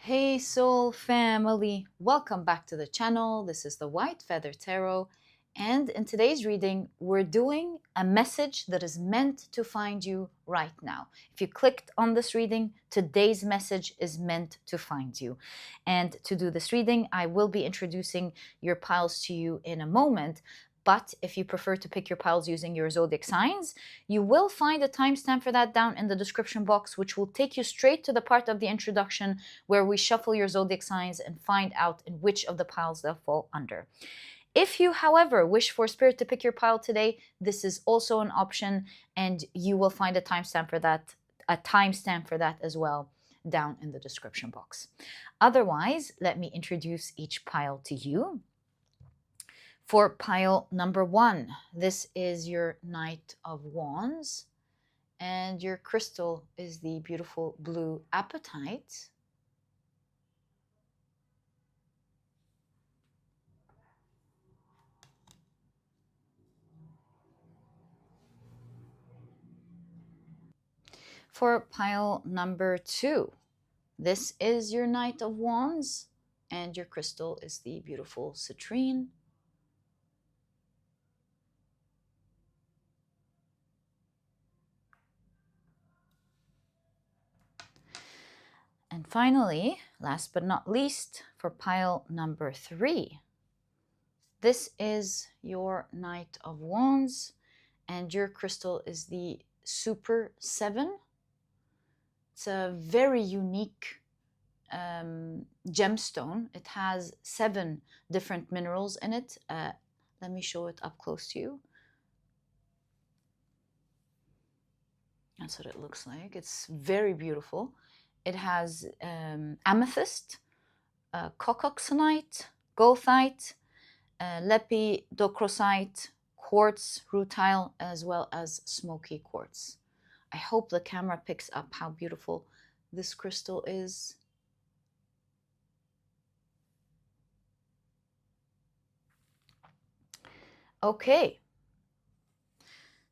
Hey Soul Family, welcome back to the channel. This is the White Feather Tarot, and in today's reading we're doing a message that is meant to find you right now. If you clicked on this reading, today's message is meant to find you. And to do this reading, I will be introducing your piles to you in a moment. But if you prefer to pick your piles using your zodiac signs, you will find a timestamp for that down in the description box, which will take you straight to the part of the introduction where we shuffle your zodiac signs and find out in which of the piles they'll fall under. If you, however, wish for Spirit to pick your pile today, this is also an option, and you will find a timestamp for that as well down in the description box. Otherwise, let me introduce each pile to you. For pile number 1, this is your Knight of Wands, and your crystal is the beautiful blue Apatite. For pile number 2, this is your Knight of Wands, and your crystal is the beautiful Citrine. And finally, last but not least, for pile number 3, this is your Knight of Wands, and your crystal is the Super 7. It's a very unique gemstone. It has 7 different minerals in it. Let me show it up close to you. That's what it looks like. It's very beautiful. It has amethyst, cocoxonite, goethite, lepidocrosite, quartz, rutile, as well as smoky quartz. I hope the camera picks up how beautiful this crystal is. Okay,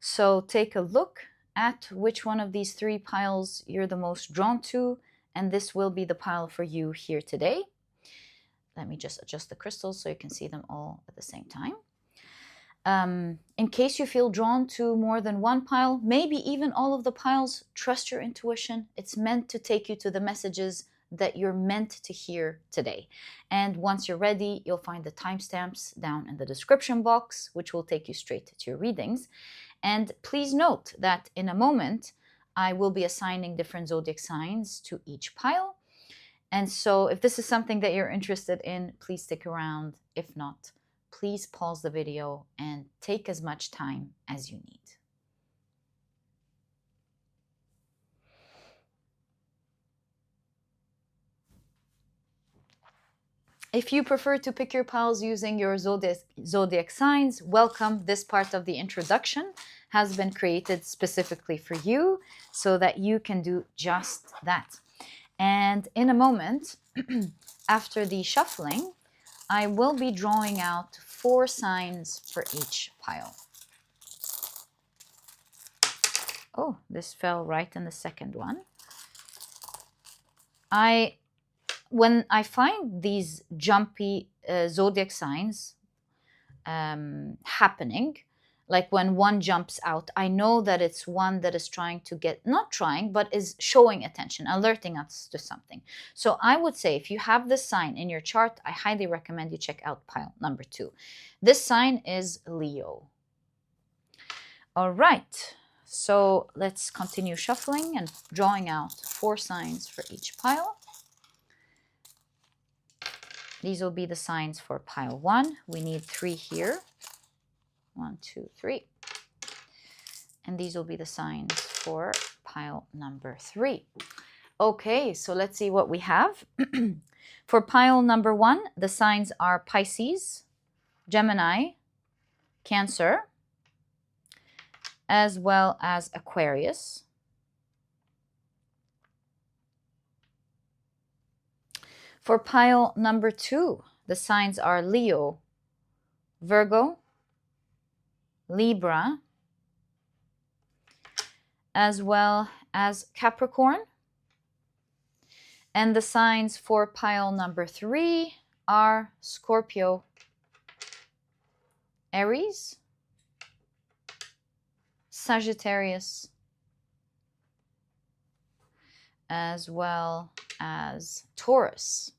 so take a look at which one of these 3 piles you're the most drawn to, and this will be the pile for you here today. Let me just adjust the crystals so you can see them all at the same time. In case you feel drawn to more than one pile, maybe even all of the piles, trust your intuition. It's meant to take you to the messages that you're meant to hear today. And once you're ready, you'll find the timestamps down in the description box, which will take you straight to your readings. And please note that in a moment, I will be assigning different zodiac signs to each pile. And so if this is something that you're interested in, please stick around. If not, please pause the video and take as much time as you need. If you prefer to pick your piles using your zodiac signs, welcome. This part of the introduction has been created specifically for you so that you can do just that. And in a moment, after the shuffling, I will be drawing out 4 signs for each pile. Oh, this fell right in the second one. When I find these jumpy zodiac signs happening, like when one jumps out, I know that it's one that is trying to get, not trying, but is showing attention, alerting us to something. So I would say if you have this sign in your chart, I highly recommend you check out pile number 2. This sign is Leo. All right, so let's continue shuffling and drawing out 4 signs for each pile. These will be the signs for pile 1. We need 3 here. 1, 2, 3. And these will be the signs for pile number 3. Okay, so let's see what we have. For pile number 1, the signs are Pisces, Gemini, Cancer, as well as Aquarius. For pile number 2, the signs are Leo, Virgo, Libra, as well as Capricorn. And the signs for pile number 3 are Scorpio, Aries, Sagittarius, as well as Taurus.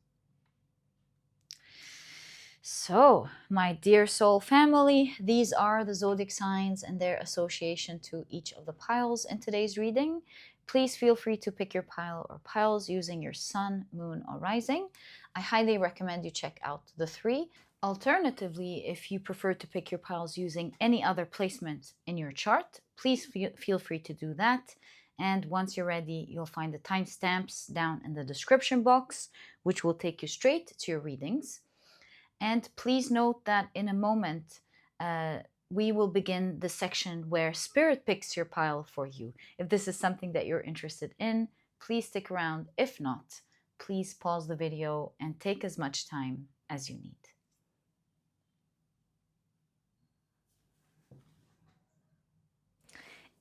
So, my dear soul family, these are the zodiac signs and their association to each of the piles in today's reading. Please feel free to pick your pile or piles using your sun, moon, or rising. I highly recommend you check out the 3. Alternatively, if you prefer to pick your piles using any other placement in your chart, please feel free to do that. And once you're ready, you'll find the timestamps down in the description box, which will take you straight to your readings. And please note that in a moment, we will begin the section where Spirit picks your pile for you. If this is something that you're interested in, please stick around. If not, please pause the video and take as much time as you need.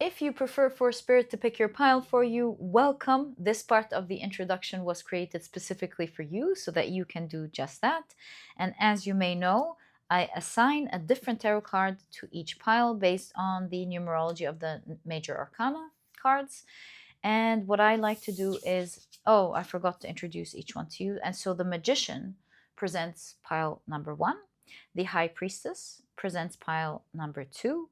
If you prefer for Spirit to pick your pile for you, welcome. This part of the introduction was created specifically for you so that you can do just that. And as you may know, I assign a different tarot card to each pile based on the numerology of the major arcana cards. And what I like to do is, oh, I forgot to introduce each one to you. And so the Magician presents pile number 1. The High Priestess presents pile number 2.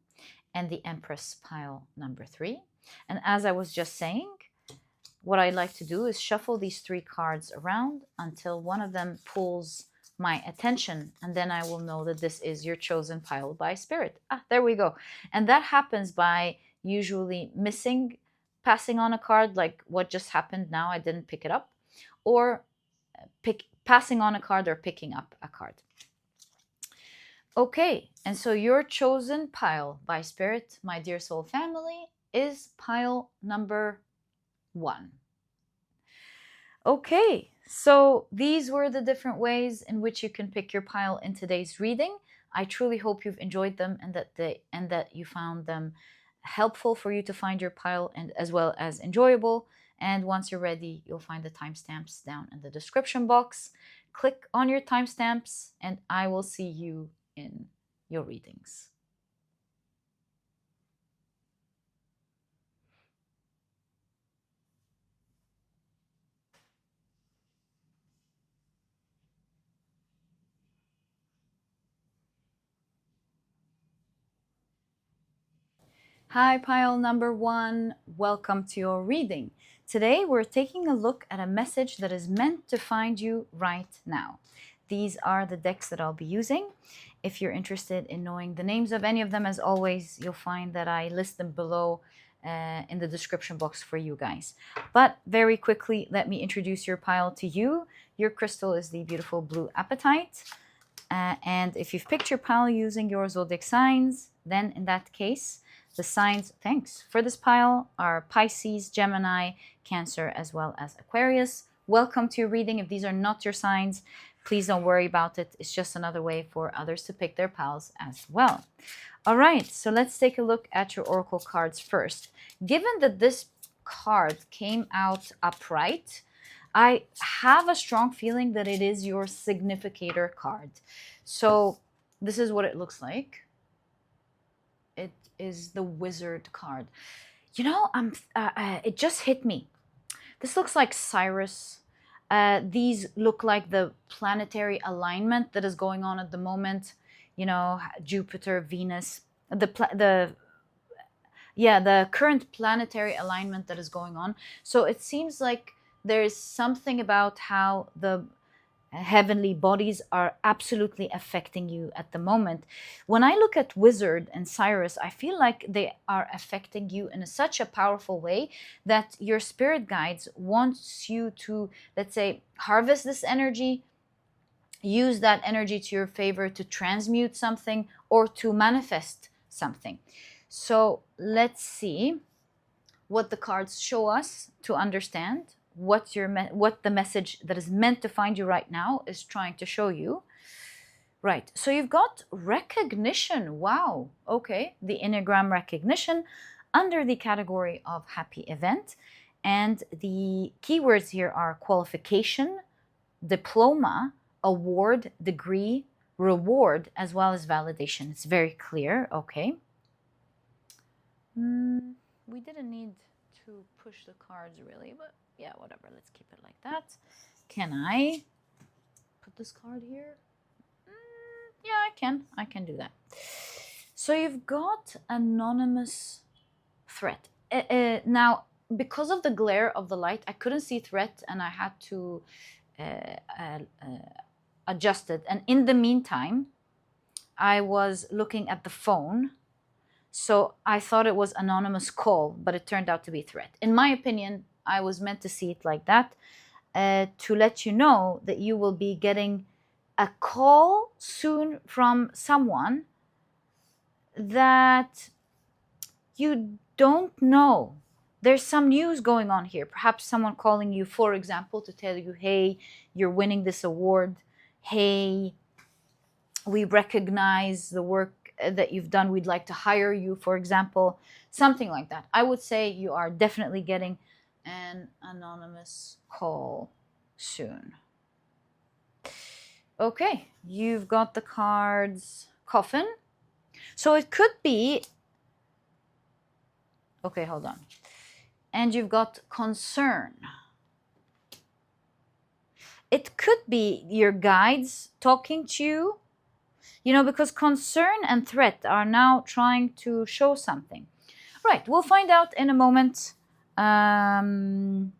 And the Empress pile number 3. And as I was just saying, what I like to do is shuffle these 3 cards around until one of them pulls my attention, and then I will know that this is your chosen pile by Spirit. There we go. And that happens by usually passing on a card, like what just happened now, I didn't pick it up, or passing on a card or picking up a card. Okay, and so your chosen pile by Spirit, my dear soul family, is pile number 1. Okay, so these were the different ways in which you can pick your pile in today's reading. I truly hope you've enjoyed them and that you found them helpful for you to find your pile, and as well as enjoyable. And once you're ready, you'll find the timestamps down in the description box. Click on your timestamps and I will see you in your readings. Hi, pile number 1. Welcome to your reading. Today, we're taking a look at a message that is meant to find you right now. These are the decks that I'll be using. If you're interested in knowing the names of any of them, as always, you'll find that I list them below in the description box for you guys. But very quickly, let me introduce your pile to you. Your crystal is the beautiful blue Apatite. And if you've picked your pile using your zodiac signs, then in that case, the signs, thanks, for this pile are Pisces, Gemini, Cancer, as well as Aquarius. Welcome to your reading. If these are not your signs, please don't worry about it. It's just another way for others to pick their piles as well. All right, so let's take a look at your oracle cards first. Given that this card came out upright, I have a strong feeling that it is your significator card. So this is what it looks like. It is the Wizard card. You know, it just hit me. This looks like Cyrus. These look like the planetary alignment that is going on at the moment. You know, Jupiter, Venus, the current planetary alignment that is going on. So it seems like there's something about how the heavenly bodies are absolutely affecting you at the moment. When I look at Wizard and Cyrus, I feel like they are affecting you in such a powerful way that your spirit guides wants you to, let's say, harvest this energy, use that energy to your favor to transmute something or to manifest something. So let's see what the cards show us to understand what the message that is meant to find you right now is trying to show you. Right, so you've got recognition. Wow, okay, the Enneagram recognition under the category of happy event. And the keywords here are qualification, diploma, award, degree, reward, as well as validation. It's very clear, okay? We didn't need to push the cards really, but yeah, whatever. Let's keep it like that. Can I put this card here? Yeah, I can. I can do that. So you've got anonymous threat. Now, because of the glare of the light, I couldn't see threat, and I had to adjust it. And in the meantime, I was looking at the phone, so I thought it was anonymous call, but it turned out to be threat. In my opinion, I was meant to see it like that, to let you know that you will be getting a call soon from someone that you don't know. There's some news going on here. Perhaps someone calling you, for example, to tell you, hey, you're winning this award. Hey, we recognize the work that you've done. We'd like to hire you, for example. Something like that. I would say you are definitely getting an anonymous call soon. Okay, you've got the cards coffin. So it could be, okay, hold on. And you've got concern. It could be your guides talking to you, you know, because concern and threat are now trying to show something. Right, we'll find out in a moment and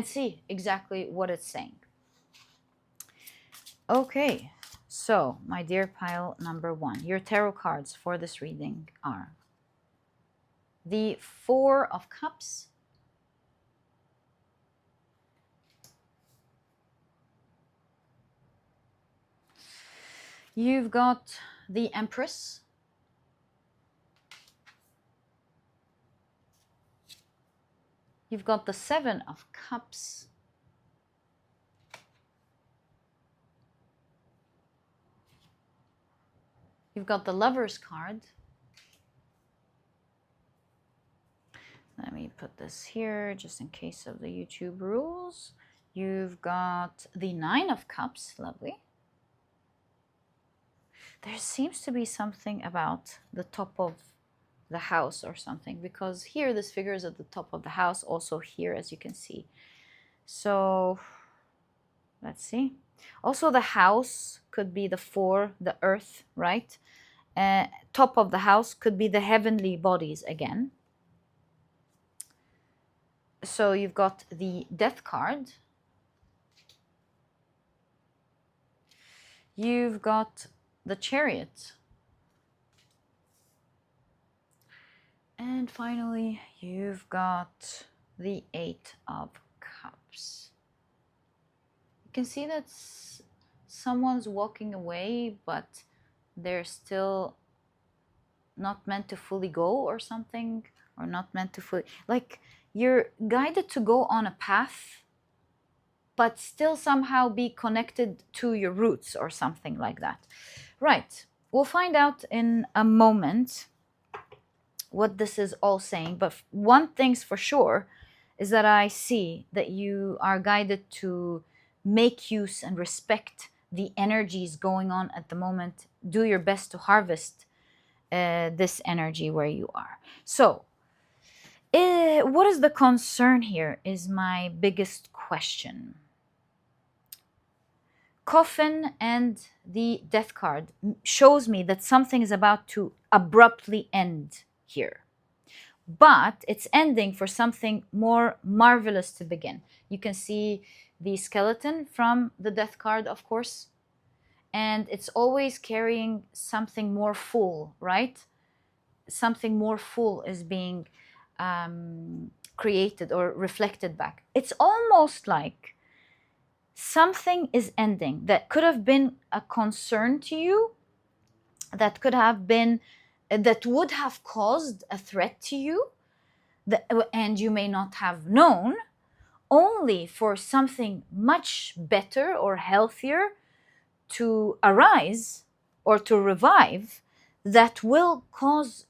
see exactly what it's saying. Okay, so my dear pile number 1, your tarot cards for this reading are the 4 of Cups, you've got the Empress, you've got the 7 of Cups, you've got the Lover's card. Let me put this here just in case of the YouTube rules. You've got the 9 of Cups, lovely. There seems to be something about the top of the house or something, because here this figure is at the top of the house, also here, as you can see. So let's see. Also the house could be the 4, the earth, right? Top of the house could be the heavenly bodies again. So you've got the Death card. You've got the Chariot. And finally, you've got the 8 of Cups. You can see that someone's walking away, but they're still not meant to fully go or something, or not meant to fully, like you're guided to go on a path, but still somehow be connected to your roots or something like that. Right, we'll find out in a moment what this is all saying, but one thing's for sure is that I see that you are guided to make use and respect the energies going on at the moment. Do your best to harvest this energy where you are. So what is the concern here is my biggest question. Coffin and the Death card shows me that something is about to abruptly end here. But it's ending for something more marvelous to begin. You can see the skeleton from the Death card, of course. And it's always carrying something more full, right? Something more full is being created or reflected back. It's almost like something is ending that could have been a concern to you, that could have been, that would have caused a threat to you, and you may not have known, only for something much better or healthier to arise or to revive that will cause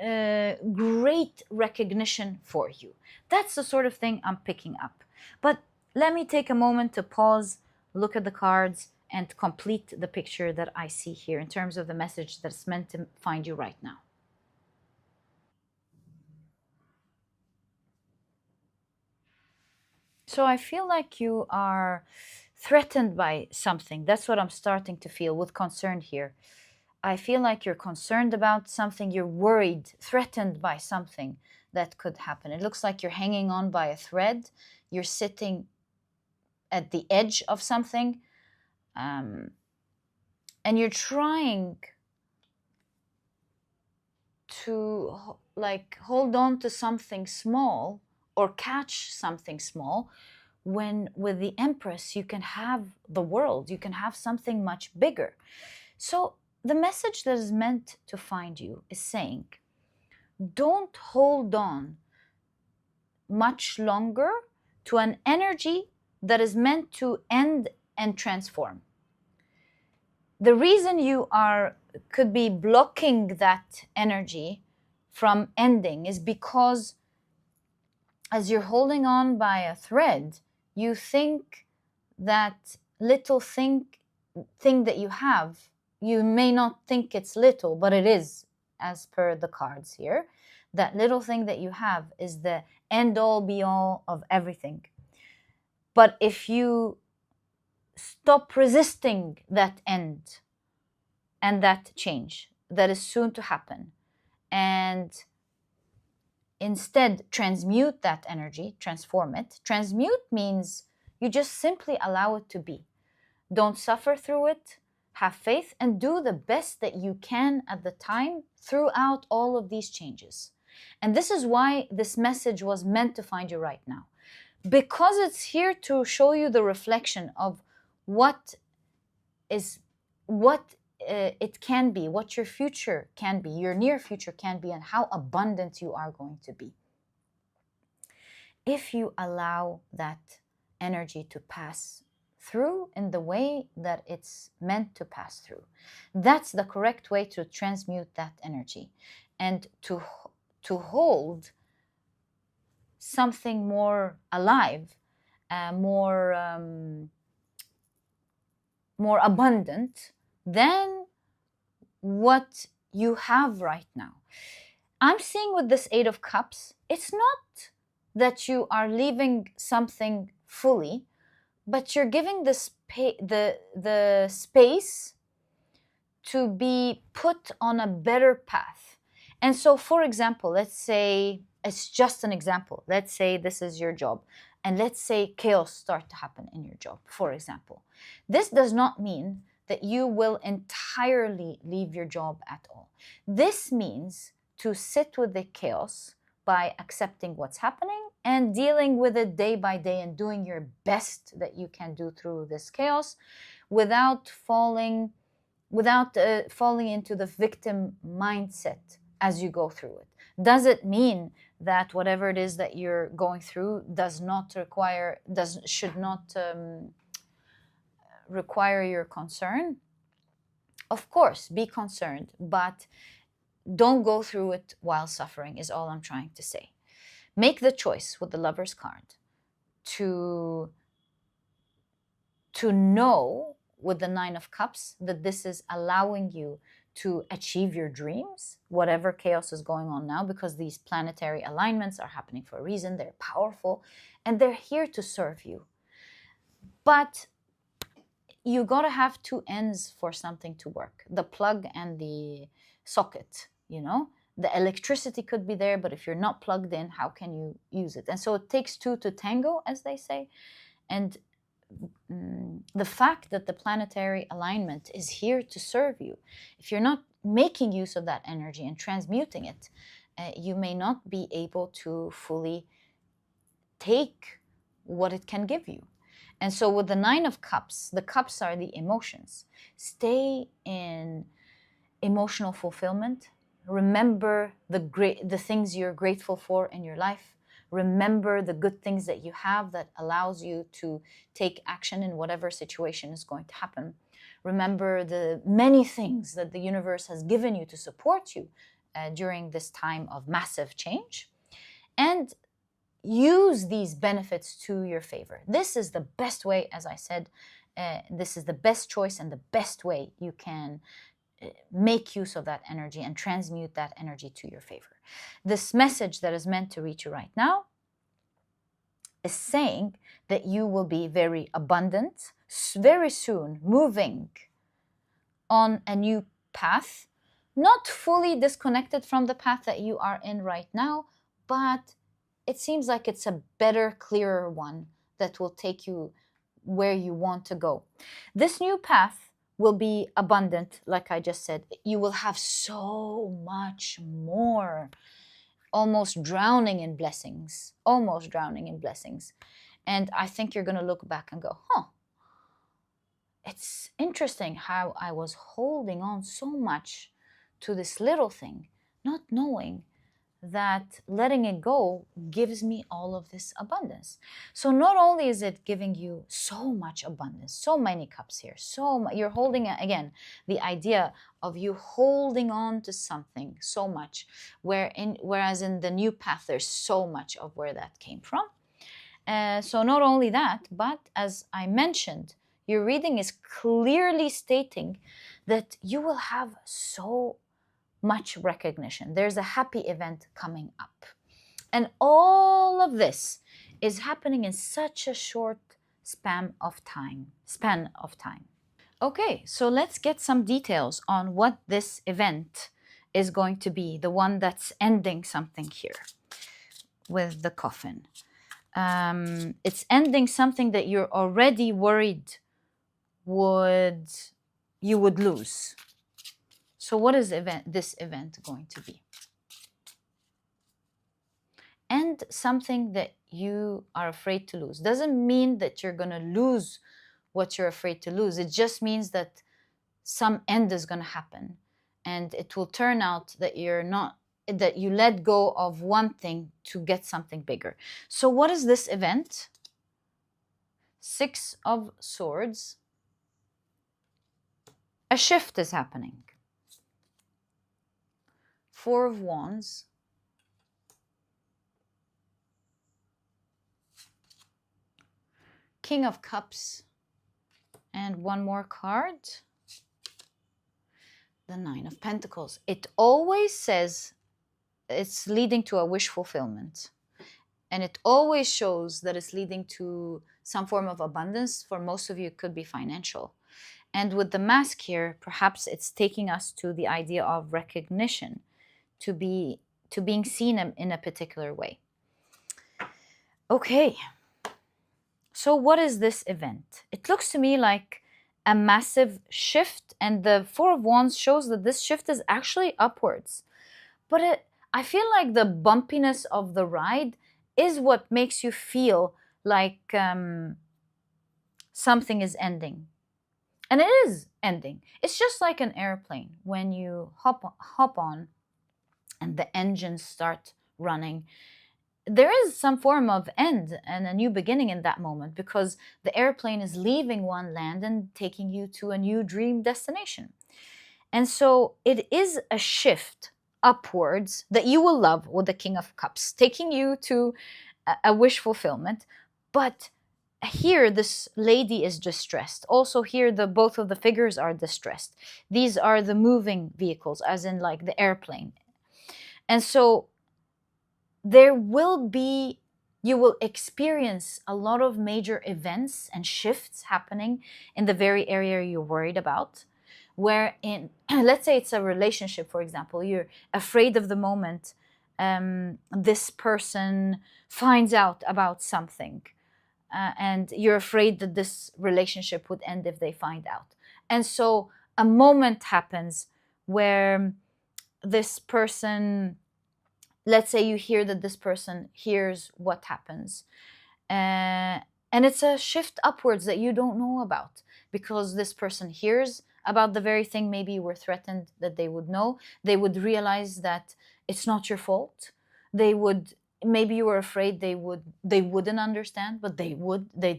great recognition for you. That's the sort of thing I'm picking up. But let me take a moment to pause, look at the cards, and complete the picture that I see here in terms of the message that's meant to find you right now. So I feel like you are threatened by something. That's what I'm starting to feel with concern here. I feel like you're concerned about something, you're worried, threatened by something that could happen. It looks like you're hanging on by a thread. You're sitting at the edge of something, and you're trying to like hold on to something small or catch something small, when with the Empress you can have the world, you can have something much bigger. So the message that is meant to find you is saying, don't hold on much longer to an energy that is meant to end and transform. The reason you could be blocking that energy from ending is because as you're holding on by a thread, you think that little thing that you have, you may not think it's little, but it is, as per the cards here. That little thing that you have is the end all be all of everything. But if you stop resisting that end and that change that is soon to happen, and instead transmute that energy, transform it. Transmute means you just simply allow it to be. Don't suffer through it. Have faith and do the best that you can at the time throughout all of these changes. And this is why this message was meant to find you right now, because it's here to show you the reflection of what it can be, what your future can be, your near future can be, and how abundant you are going to be if you allow that energy to pass through in the way that it's meant to pass through. That's the correct way to transmute that energy and to hold something more alive, more abundant than what you have right now. I'm seeing with this Eight of Cups, it's not that you are leaving something fully, but you're giving the space to be put on a better path. And so, for example, let's say, it's just an example. Let's say this is your job, and let's say chaos start to happen in your job, for example. This does not mean that you will entirely leave your job at all. This means to sit with the chaos by accepting what's happening and dealing with it day by day and doing your best that you can do through this chaos without falling into the victim mindset as you go through it. Does it mean that whatever it is that you're going through should not require your concern? Of course, be concerned, but don't go through it while suffering, is all I'm trying to say. Make the choice with the Lover's card to know with the Nine of Cups that this is allowing you to achieve your dreams, whatever chaos is going on now, because these planetary alignments are happening for a reason. They're powerful and they're here to serve you. But you gotta have two ends for something to work, the plug and the socket, the electricity could be there, but if you're not plugged in, how can you use it? And so it takes two to tango, as they say. And the fact that the planetary alignment is here to serve you, if you're not making use of that energy and transmuting it, you may not be able to fully take what it can give you. And so with the Nine of Cups, the cups are the emotions. Stay in emotional fulfillment. Remember the things you're grateful for in your life. Remember the good things that you have that allows you to take action in whatever situation is going to happen. Remember the many things that the universe has given you to support you during this time of massive change, and use these benefits to your favor. This is the best way, as I said, this is the best choice and the best way you can make use of that energy and transmute that energy to your favor. This message that is meant to reach you right now is saying that you will be very abundant, very soon, moving on a new path, not fully disconnected from the path that you are in right now, but it seems like it's a better, clearer one that will take you where you want to go. This new path will be abundant, like I just said. You will have so much more, almost drowning in blessings, almost drowning in blessings. And I think you're going to look back and go, it's interesting how I was holding on so much to this little thing, not knowing that letting it go gives me all of this abundance. So not only is it giving you so much abundance, so many cups here, you're holding, again, the idea of you holding on to something so much, whereas in the new path, there's so much of where that came from. So not only that, but as I mentioned, your reading is clearly stating that you will have so much recognition. There's a happy event coming up. And all of this is happening in such a short span of time. Okay, so let's get some details on what this event is going to be, the one that's ending something here with the coffin. It's ending something that you're already worried you would lose. So what is this event going to be? And something that you are afraid to lose. Doesn't mean that you're going to lose what you're afraid to lose. It just means that some end is going to happen. And it will turn out that that you let go of one thing to get something bigger. So what is this event? 6 of Swords. A shift is happening. 4 of Wands. King of Cups. And one more card. The 9 of Pentacles. It always says it's leading to a wish fulfillment. And it always shows that it's leading to some form of abundance. For most of you, it could be financial. And with the mask here, perhaps it's taking us to the idea of recognition, to being seen in a particular way. Okay, so what is this event? It looks to me like a massive shift, and the 4 of Wands shows that this shift is actually upwards. But I feel like the bumpiness of the ride is what makes you feel like something is ending. And it is ending. It's just like an airplane. When you hop on and the engines start running, there is some form of end and a new beginning in that moment, because the airplane is leaving one land and taking you to a new dream destination. And so it is a shift upwards that you will love with the King of Cups, taking you to a wish fulfillment. But here, this lady is distressed. Also here, both of the figures are distressed. These are the moving vehicles, as in like the airplane. And so you will experience a lot of major events and shifts happening in the very area you're worried about. Where let's say it's a relationship, for example, you're afraid of the moment this person finds out about something. And you're afraid that this relationship would end if they find out. And so a moment happens where this person, let's say you hear that this person hears what happens. And it's a shift upwards that you don't know about, because this person hears about the very thing maybe you were threatened that they would know. They would realize that it's not your fault. They would maybe you were afraid they wouldn't understand, but they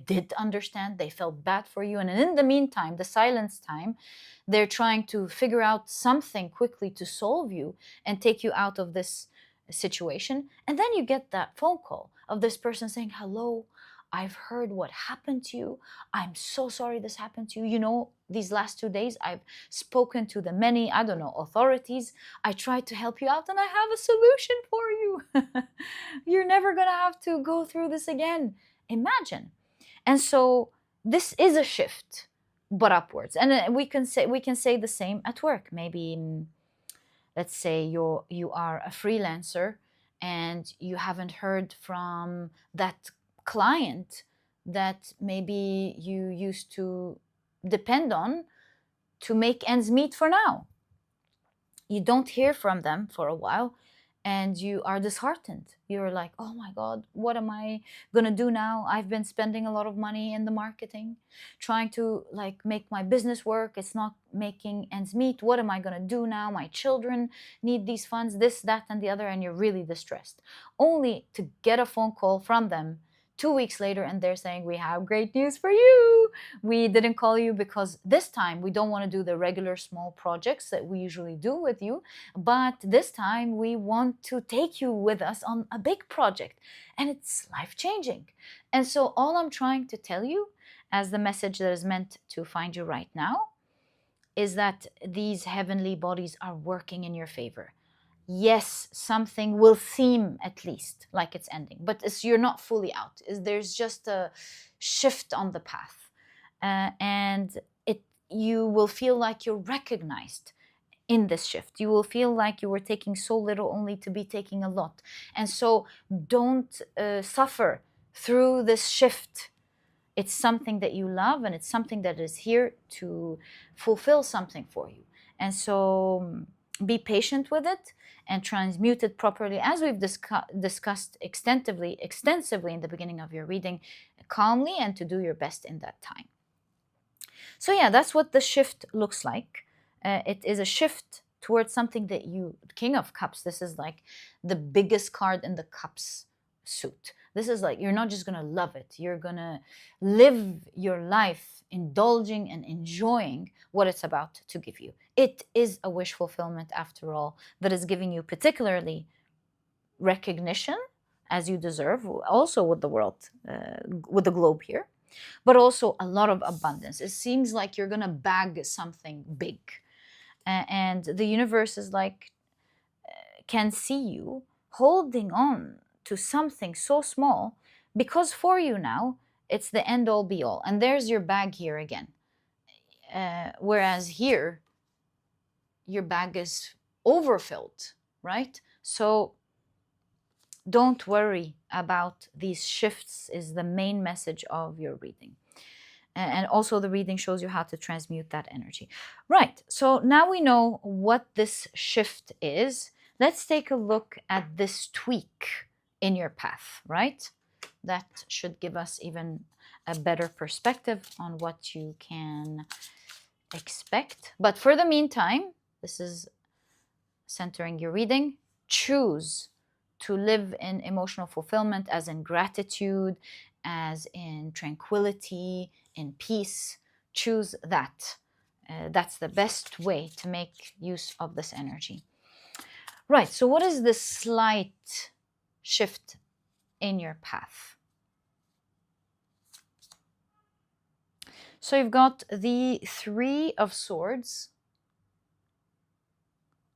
did understand. They felt bad for you, and in the meantime, the silence time, they're trying to figure out something quickly to solve you and take you out of this situation. And then you get that phone call of this person saying, hello, I've heard what happened to you. I'm so sorry this happened to you. You know, these last 2 days, I've spoken to the many, I don't know, authorities. I tried to help you out and I have a solution for you. You're never going to have to go through this again. Imagine. And so this is a shift, but upwards. And we can say the same at work. Maybe let's say you are a freelancer and you haven't heard from that client that maybe you used to depend on to make ends meet for now. You don't hear from them for a while and you are disheartened. You're like, oh my God, what am I gonna do now? I've been spending a lot of money in the marketing, trying to like make my business work. It's not making ends meet. What am I gonna do now? My children need these funds, this, that, and the other, and you're really distressed. Only to get a phone call from them 2 weeks later and they're saying, we have great news for you. We didn't call you because this time we don't want to do the regular small projects that we usually do with you, but this time we want to take you with us on a big project and it's life-changing. And so all I'm trying to tell you as the message that is meant to find you right now is that these heavenly bodies are working in your favor. Yes, something will seem at least like it's ending, but you're not fully out. There's just a shift on the path, and you will feel like you're recognized in this shift. You will feel like you were taking so little only to be taking a lot. And so don't suffer through this shift. It's something that you love and it's something that is here to fulfill something for you. And so be patient with it and transmute it properly, as we've discussed extensively in the beginning of your reading, calmly, and to do your best in that time. So yeah, that's what the shift looks like. It is a shift towards something that King of Cups, this is like the biggest card in the Cups suit. This is like, you're not just going to love it. You're going to live your life indulging and enjoying what it's about to give you. It is a wish fulfillment, after all, that is giving you particularly recognition, as you deserve, also with the world, with the globe here, but also a lot of abundance. It seems like you're going to bag something big. And the universe is like, can see you holding on to something so small, because for you now, it's the end all be all. And there's your bag here again. Whereas here, your bag is overfilled, right? So don't worry about these shifts is the main message of your reading. And also the reading shows you how to transmute that energy. Right, so now we know what this shift is. Let's take a look at this tweak in your path, right? That should give us even a better perspective on what you can expect. But for the meantime, this is centering your reading. Choose to live in emotional fulfillment, as in gratitude, as in tranquility, in peace. Choose that. That's the best way to make use of this energy. Right, so what is this slight shift in your path? So you've got the Three of Swords.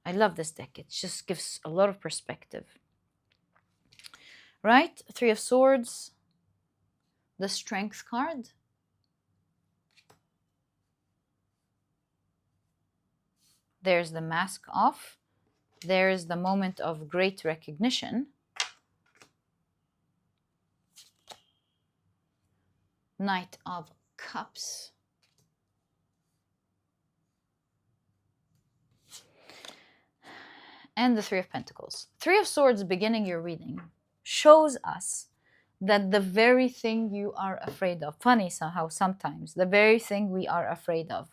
I love this deck. It just gives a lot of perspective. Right? Three of Swords. The Strength card. There's the mask off. There's the moment of great recognition. Knight of Cups. And the Three of Pentacles. Three of Swords, beginning your reading, shows us that the very thing you are afraid of, funny somehow sometimes, the very thing we are afraid of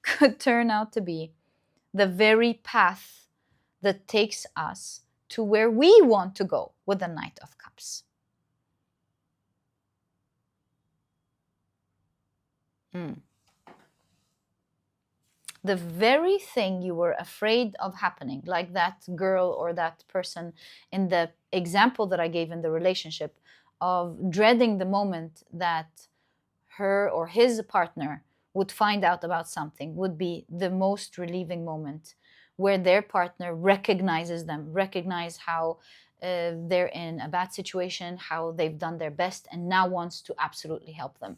could turn out to be the very path that takes us to where we want to go with the Knight of Cups. The very thing you were afraid of happening, like that girl or that person in the example that I gave in the relationship, of dreading the moment that her or his partner would find out about something, would be the most relieving moment, where their partner recognizes them, recognize how they're in a bad situation, how they've done their best, and now wants to absolutely help them.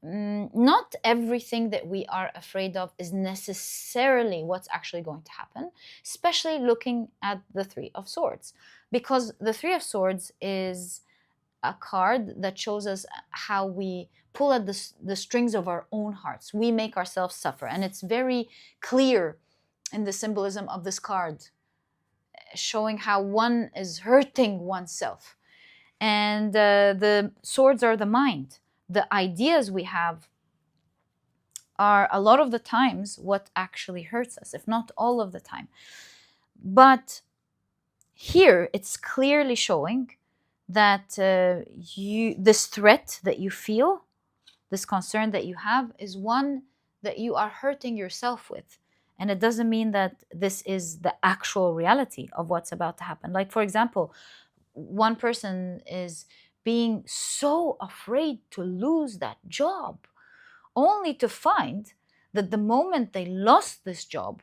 Not everything that we are afraid of is necessarily what's actually going to happen, especially looking at the Three of Swords, because the Three of Swords is a card that shows us how we pull at the strings of our own hearts. We make ourselves suffer, and it's very clear in the symbolism of this card, showing how one is hurting oneself. And the swords are the mind. The ideas we have are a lot of the times what actually hurts us, if not all of the time. But here it's clearly showing that this threat that you feel, this concern that you have, is one that you are hurting yourself with. And it doesn't mean that this is the actual reality of what's about to happen. Like, for example, one person is being so afraid to lose that job, only to find that the moment they lost this job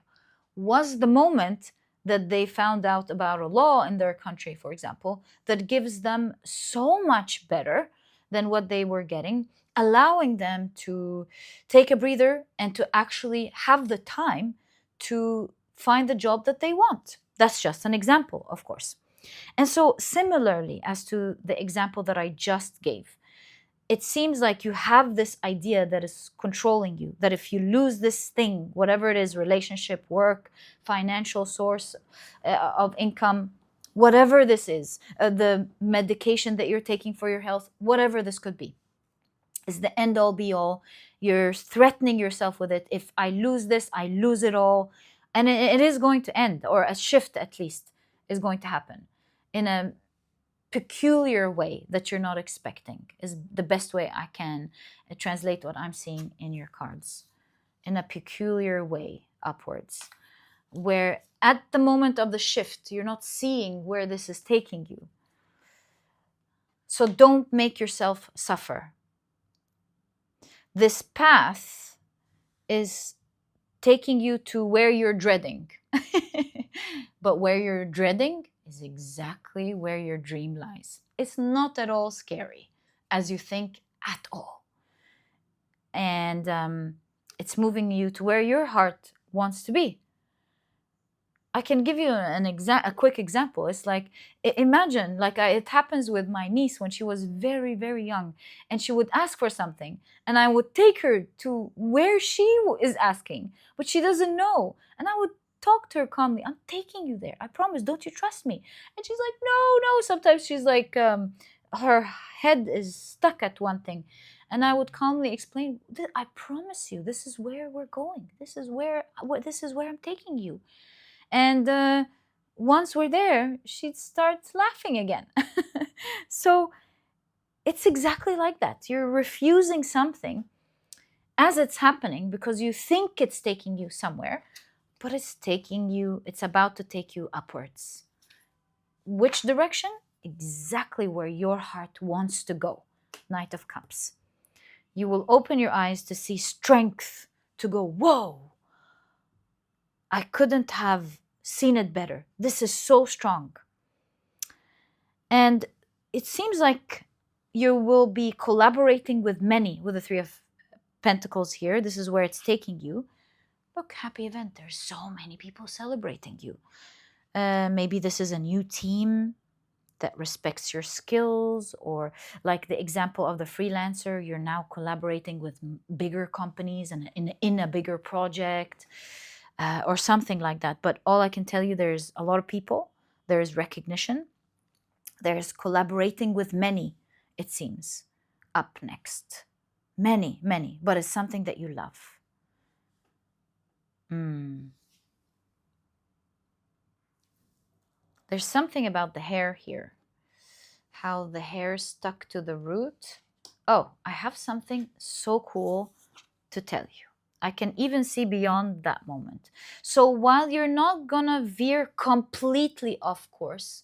was the moment that they found out about a law in their country, for example, that gives them so much better than what they were getting, allowing them to take a breather and to actually have the time to find the job that they want. That's just an example, of course. And so similarly, as to the example that I just gave, it seems like you have this idea that is controlling you, that if you lose this thing, whatever it is, relationship, work, financial source of income, whatever this is, the medication that you're taking for your health, whatever this could be, is the end all be all. You're threatening yourself with it. If I lose this, I lose it all. And it is going to end, or a shift at least is going to happen in a peculiar way that you're not expecting, is the best way I can translate what I'm seeing in your cards. In a peculiar way upwards, where at the moment of the shift, you're not seeing where this is taking you. So don't make yourself suffer. This path is taking you to where you're dreading. But where you're dreading is exactly where your dream lies. It's not at all scary as you think at all. And it's moving you to where your heart wants to be. I can give you a quick example. It's like, imagine, it happens with my niece when she was very, very young, and she would ask for something, and I would take her to where she is asking, but she doesn't know. And I would talk to her calmly. I'm taking you there. I promise. Don't you trust me? And she's like, no. Sometimes she's like, her head is stuck at one thing. And I would calmly explain, I promise you, this is where we're going. This is where I'm taking you. And once we're there, she'd start laughing again. So it's exactly like that. You're refusing something as it's happening because you think it's taking you somewhere, but it's about to take you upwards. Which direction? Exactly where your heart wants to go. Knight of Cups. You will open your eyes to see strength, to go, whoa, I couldn't have seen it better. This is so strong. And it seems like you will be collaborating with many, with the Three of Pentacles here. This is where it's taking you. Look, happy event. There's so many people celebrating you. Maybe this is a new team that respects your skills, or like the example of the freelancer, you're now collaborating with bigger companies and in a bigger project. Or something like that. But all I can tell you, there's a lot of people, there's recognition, there's collaborating with many, it seems, up next. Many, but it's something that you love. There's something about the hair here. How the hair stuck to the root. Oh, I have something so cool to tell you. I can even see beyond that moment. So while you're not gonna veer completely off course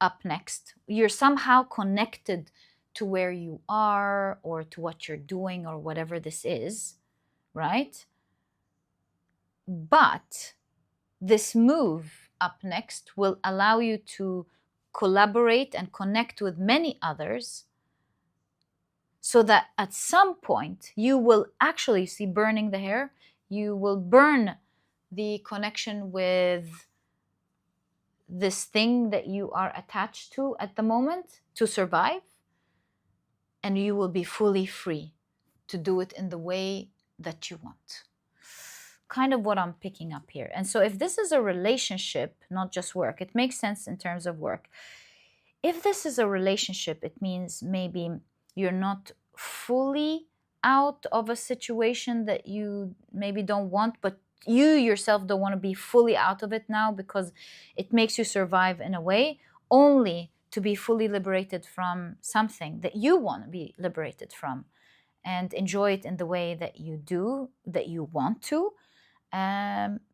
up next, you're somehow connected to where you are or to what you're doing or whatever this is, right? But this move up next will allow you to collaborate and connect with many others, so that at some point you will actually see burning the hair, you will burn the connection with this thing that you are attached to at the moment to survive, and you will be fully free to do it in the way that you want. Kind of what I'm picking up here. And so if this is a relationship, not just work, it makes sense in terms of work. If this is a relationship, it means maybe you're not fully out of a situation that you maybe don't want, but you yourself don't want to be fully out of it now because it makes you survive in a way, only to be fully liberated from something that you want to be liberated from and enjoy it in the way that you do, that you want to,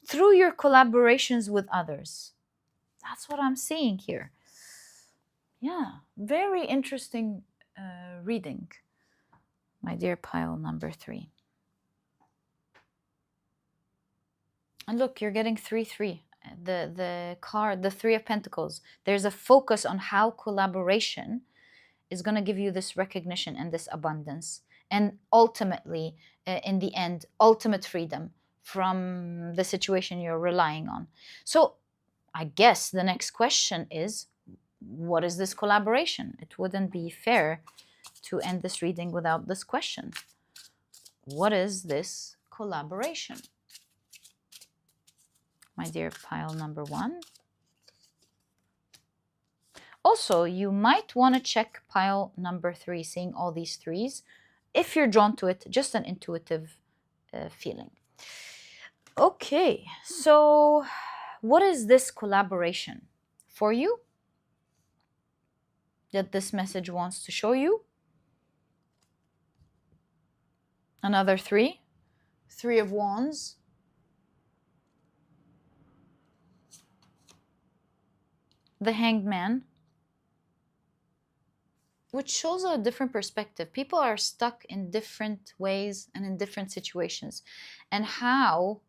through your collaborations with others. That's what I'm seeing here. Yeah, very interesting reading, my dear pile number 3. And look, you're getting 3-3. The card, the 3 of Pentacles. There's a focus on how collaboration is going to give you this recognition and this abundance. And ultimately, in the end, ultimate freedom from the situation you're relying on. So I guess the next question is, what is this collaboration? It wouldn't be fair to end this reading without this question. What is this collaboration? My dear pile number 1. Also, you might want to check pile number 3, seeing all these 3s. If you're drawn to it, just an intuitive feeling. Okay, so what is this collaboration for you that this message wants to show you? Another 3. 3 of Wands. The Hanged Man, which shows a different perspective. People are stuck in different ways and in different situations, and how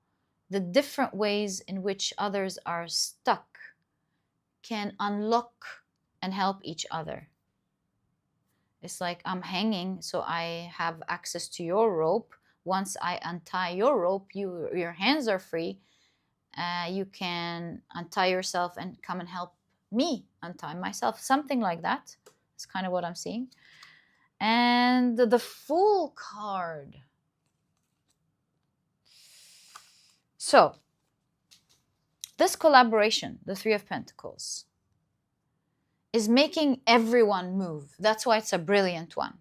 the different ways in which others are stuck can unlock and help each other. It's like, I'm hanging, so I have access to your rope. Once I untie your rope, your hands are free. You can untie yourself and come and help me untie myself. Something like that. It's kind of what I'm seeing. And the Fool card. So, this collaboration, the 3 of Pentacles, is making everyone move. That's why it's a brilliant one.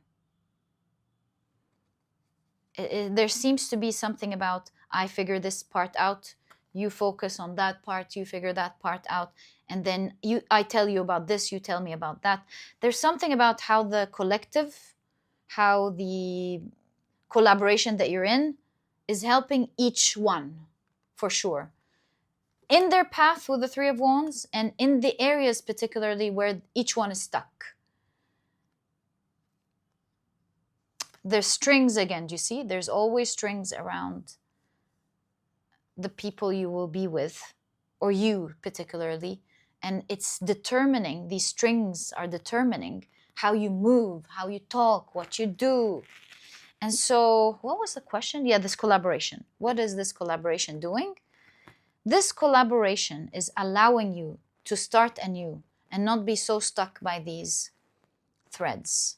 There seems to be something about, I figure this part out, you focus on that part, you figure that part out, and then I tell you about this, you tell me about that. There's something about how the collective, how the collaboration that you're in is helping each one, for sure, in their path with the 3 of Wands, and in the areas particularly where each one is stuck. There's strings again, do you see? There's always strings around the people you will be with, or you particularly, and it's determining, these strings are determining how you move, how you talk, what you do. And so, what was the question? Yeah, this collaboration. What is this collaboration doing? This collaboration is allowing you to start anew and not be so stuck by these threads.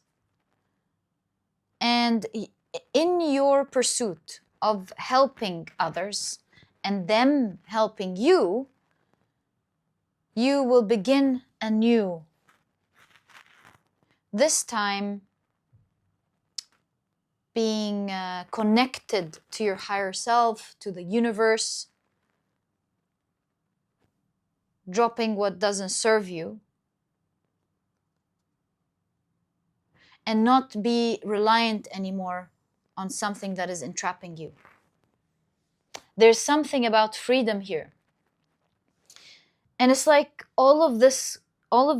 And in your pursuit of helping others and them helping you, you will begin anew. This time, being connected to your higher self, to the universe, dropping what doesn't serve you, and not be reliant anymore on something that is entrapping you. There's something about freedom here. And it's like all of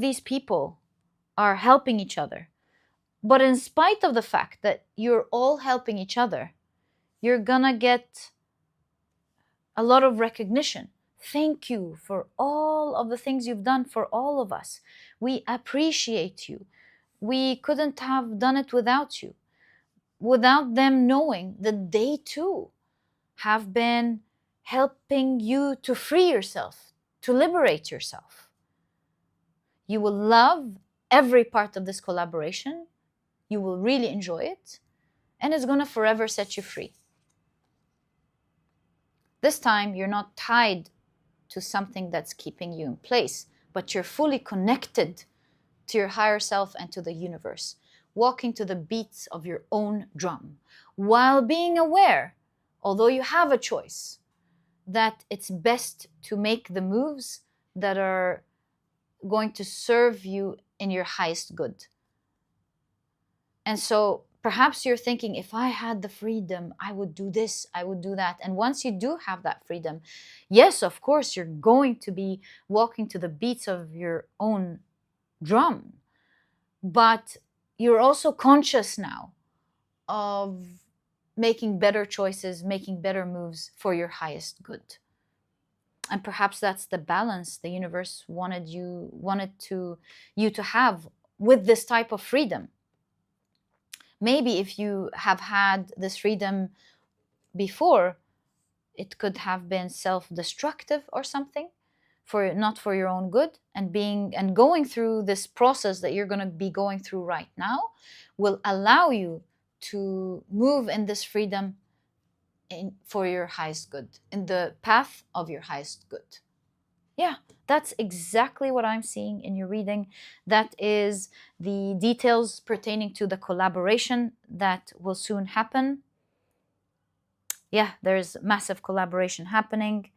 these people are helping each other. But in spite of the fact that you're all helping each other, you're gonna get a lot of recognition. Thank you for all of the things you've done for all of us. We appreciate you. We couldn't have done it without you, without them knowing that they too have been helping you to free yourself, to liberate yourself. You will love every part of this collaboration. You will really enjoy it, and it's going to forever set you free. This time, you're not tied to something that's keeping you in place, but you're fully connected to your higher self and to the universe, walking to the beats of your own drum, while being aware, although you have a choice, that it's best to make the moves that are going to serve you in your highest good. And so perhaps you're thinking, if I had the freedom, I would do this, I would do that. And once you do have that freedom, yes, of course, you're going to be walking to the beats of your own drum. But you're also conscious now of making better choices, making better moves for your highest good. And perhaps that's the balance the universe wanted you to have with this type of freedom. Maybe if you have had this freedom before, it could have been self-destructive or something, not for your own good, and going through this process that you're going to be going through right now will allow you to move in this freedom for your highest good, in the path of your highest good. Yeah, that's exactly what I'm seeing in your reading. That is the details pertaining to the collaboration that will soon happen. Yeah, there's massive collaboration happening,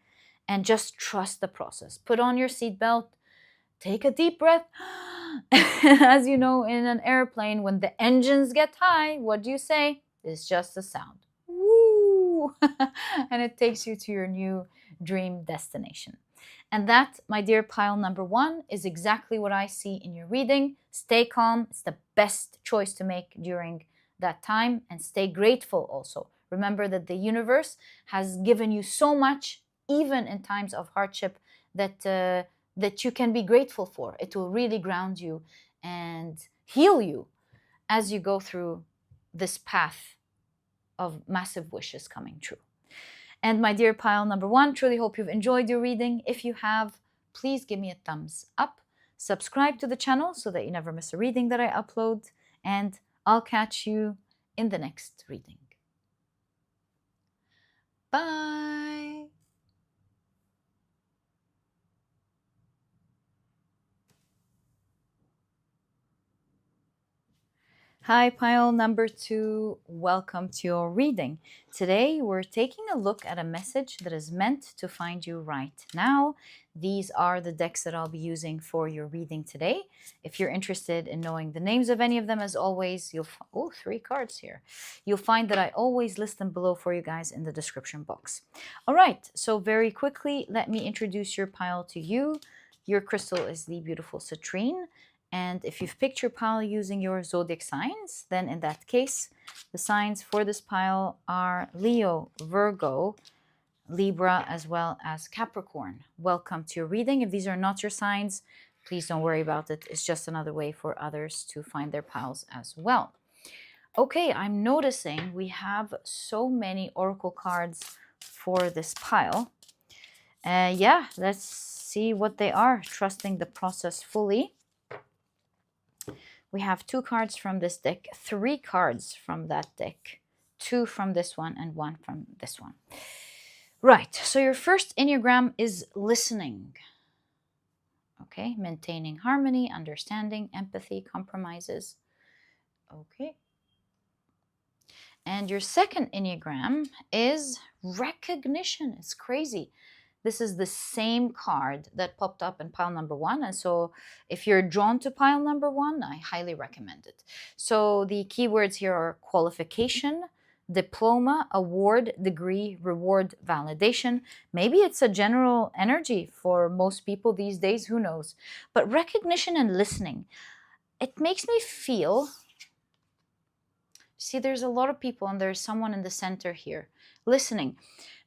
and just trust the process. Put on your seatbelt, take a deep breath. As you know, in an airplane, when the engines get high, what do you say? It's just a sound. Woo! And it takes you to your new dream destination. And that, my dear pile number 1, is exactly what I see in your reading. Stay calm. It's the best choice to make during that time. And stay grateful also. Remember that the universe has given you so much, even in times of hardship, that you can be grateful for. It will really ground you and heal you as you go through this path of massive wishes coming true. And my dear pile number 1, truly hope you've enjoyed your reading. If you have, please give me a thumbs up. Subscribe to the channel so that you never miss a reading that I upload. And I'll catch you in the next reading. Bye! Hi, pile number 2. Welcome to your reading. Today, we're taking a look at a message that is meant to find you right now. These are the decks that I'll be using for your reading today. If you're interested in knowing the names of any of them, as always, you'll 3 cards here. You'll find that I always list them below for you guys in the description box. All right, so very quickly, let me introduce your pile to you. Your crystal is the beautiful Citrine. And if you've picked your pile using your zodiac signs, then in that case, the signs for this pile are Leo, Virgo, Libra, as well as Capricorn. Welcome to your reading. If these are not your signs, please don't worry about it. It's just another way for others to find their piles as well. Okay, I'm noticing we have so many oracle cards for this pile. Yeah, let's see what they are. Trusting the process fully. We have 2 cards from this deck, 3 cards from that deck, 2 from this one, and 1 from this one. Right, so your first Enneagram is listening. Okay, maintaining harmony, understanding, empathy, compromises. Okay. And your second Enneagram is recognition. It's crazy. This is the same card that popped up in pile number 1. And so if you're drawn to pile number 1, I highly recommend it. So the keywords here are qualification, diploma, award, degree, reward, validation. Maybe it's a general energy for most people these days, who knows? But recognition and listening, it makes me feel, see, there's a lot of people and there's someone in the center here listening.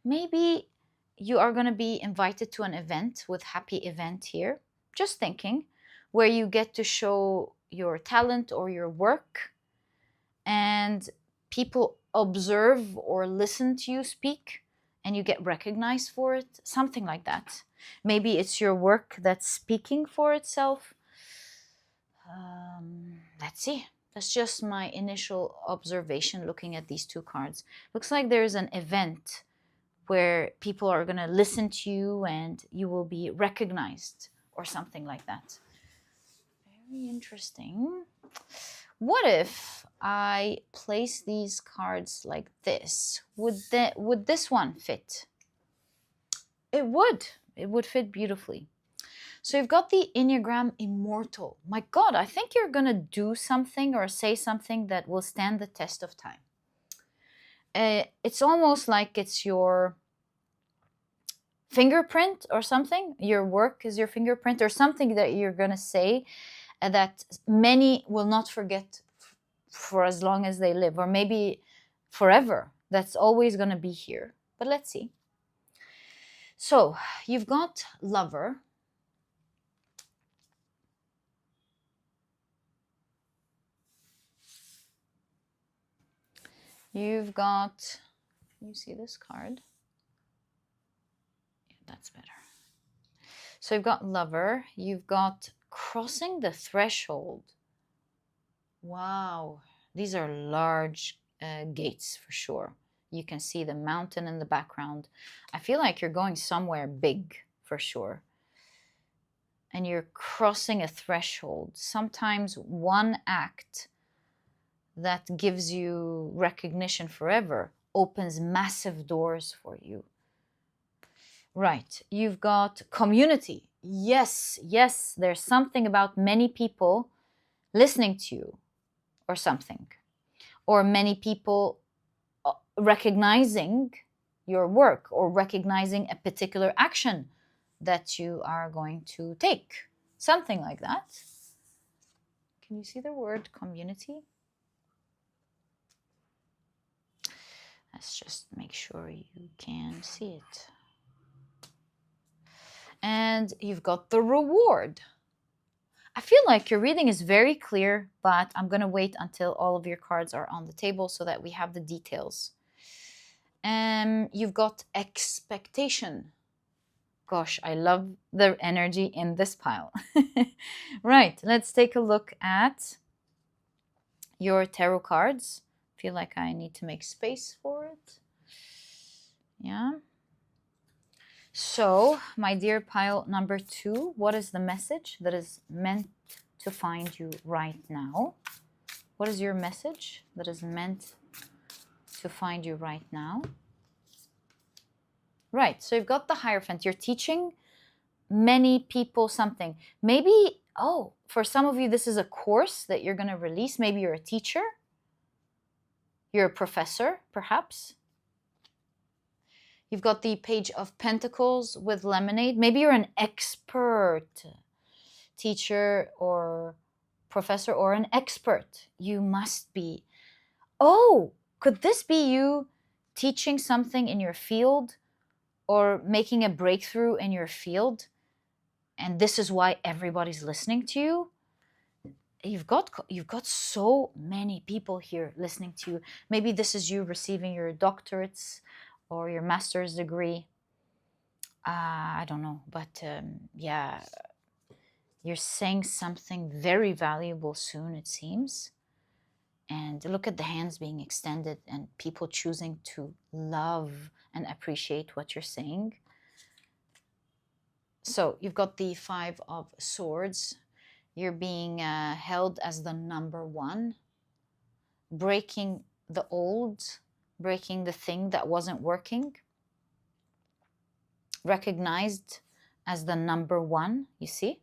Maybe you are going to be invited to an event with happy event here, just thinking, where you get to show your talent or your work, and people observe or listen to you speak and you get recognized for it, something like that. Maybe it's your work that's speaking for itself. Let's see. That's just my initial observation looking at these two cards. Looks like there's an event where people are going to listen to you and you will be recognized or something like that. Very interesting. What if I place these cards like this? Would this one fit? It would. It would fit beautifully. So you've got the Enneagram Immortal. My God, I think you're going to do something or say something that will stand the test of time. It's almost like it's your fingerprint or something. Your work is your fingerprint or something that you're going to say that many will not forget for as long as they live, or maybe forever. That's always going to be here. But let's see. So you've got Lover. You've got, you see this card? Yeah, that's better. So you've got Lover. You've got Crossing the Threshold. Wow, these are large gates for sure. You can see the mountain in the background. I feel like you're going somewhere big for sure. And you're crossing a threshold. Sometimes one act that gives you recognition forever opens massive doors for you. Right, you've got community. Yes, yes, there's something about many people listening to you or something. Or many people recognizing your work or recognizing a particular action that you are going to take. Something like that. Can you see the word community? Let's just make sure you can see it. And you've got the reward. I feel like your reading is very clear, but I'm going to wait until all of your cards are on the table so that we have the details. You've got expectation. Gosh, I love the energy in this pile. Right, let's take a look at your tarot cards. I feel like I need to make space for it. Yeah. So, my dear pile number 2, what is the message that is meant to find you right now? What is your message that is meant to find you right now? Right, so you've got the Hierophant. You're teaching many people something. Maybe, oh, for some of you, this is a course that you're going to release. Maybe you're a teacher. You're a professor, perhaps. You've got the Page of Pentacles with Lemonade. Maybe you're an expert teacher or professor or an expert. You must be. Oh, could this be you teaching something in your field or making a breakthrough in your field? And this is why everybody's listening to you. You've got so many people here listening to you. Maybe this is you receiving your doctorates or your master's degree. I don't know, but yeah, you're saying something very valuable soon, it seems. And look at the hands being extended and people choosing to love and appreciate what you're saying. So you've got the 5 of Swords. You're being held as the number 1, breaking the old, breaking the thing that wasn't working. recognized as the number one, you see?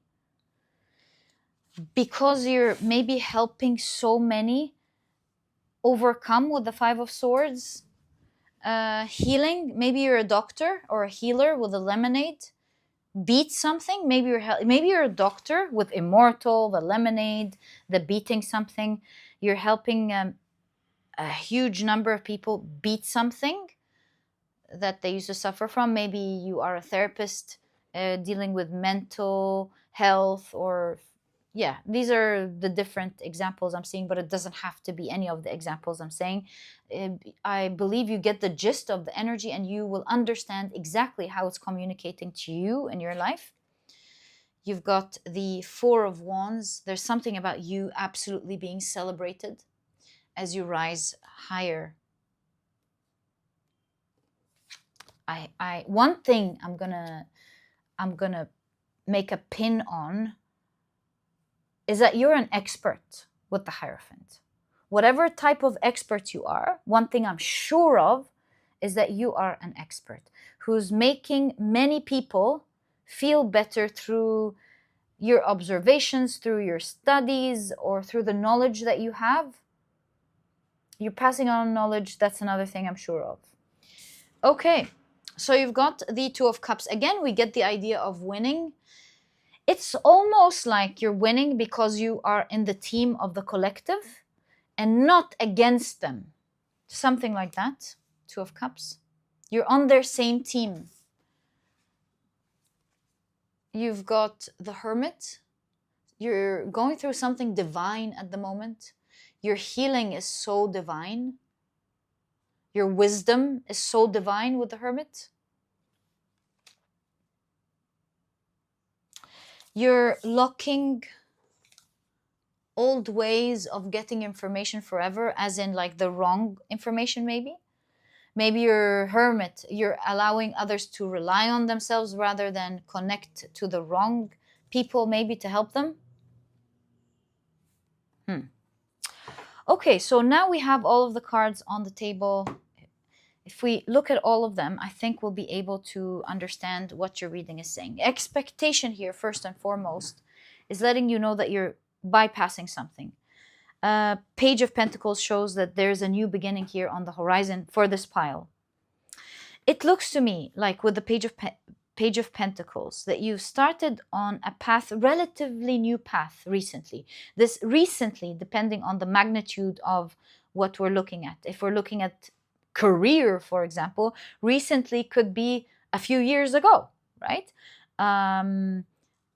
Because you're maybe helping so many overcome with the Five of Swords. Healing, maybe you're a doctor or a healer with a lemonade. Beat something, maybe you're a doctor with Immortal, the lemonade, the beating something. You're helping a huge number of people beat something that they used to suffer from. Maybe you are a therapist dealing with mental health, or yeah, these are the different examples I'm seeing, but it doesn't have to be any of the examples I'm saying. I believe you get the gist of the energy and you will understand exactly how it's communicating to you in your life. You've got the Four of Wands. There's something about you absolutely being celebrated as you rise higher. One thing I'm gonna make a pin on is that you're an expert with the Hierophant. Whatever type of expert you are, one thing I'm sure of is that you are an expert who's making many people feel better through your observations, through your studies, or through the knowledge that you have. You're passing on knowledge. That's another thing I'm sure of. Okay, so you've got the Two of Cups. Again, we get the idea of winning. It's almost like you're winning because you are in the team of the collective and not against them. Something like that. Two of Cups. You're on their same team. You've got the Hermit. You're going through something divine at the moment. Your healing is so divine. Your wisdom is so divine with the Hermit. You're locking old ways of getting information forever, as in like the wrong information maybe. Maybe you're a hermit. You're allowing others to rely on themselves rather than connect to the wrong people maybe to help them. Okay, so now we have all of the cards on the table. If we look at all of them, I think we'll be able to understand what your reading is saying. Expectation here, first and foremost, is letting you know that you're bypassing something. Page of Pentacles shows that there's a new beginning here on the horizon for this pile. It looks to me like with the Page of Pentacles that you've started on a path, relatively new path recently. This recently, depending on the magnitude of what we're looking at. If we're looking at career, for example, recently could be a few years ago, right?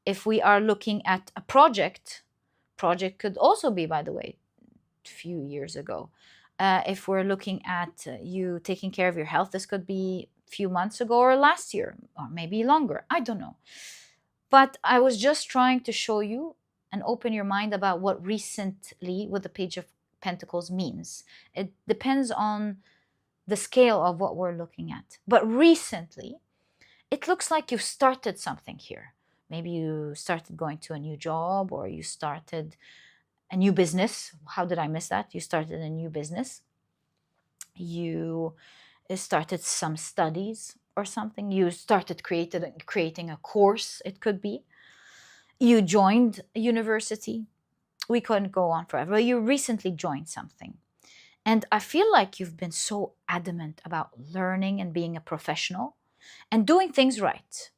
If we are looking at a project could also be, by the way, a few years ago. If we're looking at you taking care of your health, this could be a few months ago or last year, or maybe longer. I don't know. But I was just trying to show you and open your mind about what recently with the Page of Pentacles means. It depends on the scale of what we're looking at. But recently, it looks like you've started something here. Maybe you started going to a new job, or you started a new business. How did I miss that? You started a new business. You started some studies or something. You started creating a course, it could be. You joined a university. We couldn't go on forever, but you recently joined something. And I feel like you've been so adamant about learning and being a professional and doing things right.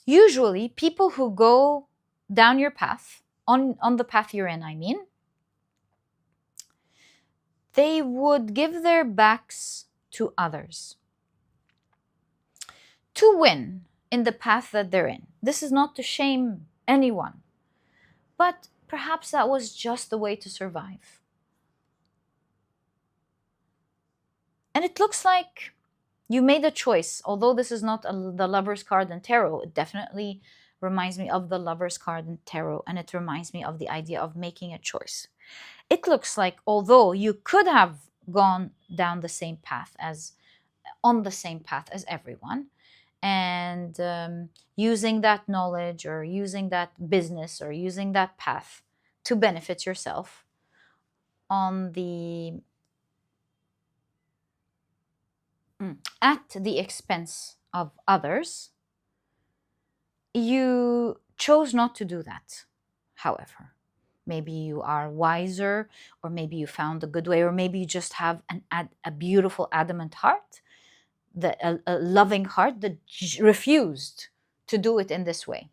Usually, people who go down your path, on the path you're in, I mean, they would give their backs to others to win in the path that they're in. This is not to shame anyone, but perhaps that was just the way to survive. And it looks like you made a choice. Although this is not the Lover's card in tarot, it definitely reminds me of the Lover's card in tarot, and it reminds me of the idea of making a choice. It looks like although you could have gone down the same path as everyone, and using that knowledge or using that business or using that path to benefit yourself, on the at the expense of others, you chose not to do that. However, maybe you are wiser, or maybe you found a good way, or maybe you just have a beautiful, adamant heart, a loving heart that refused to do it in this way.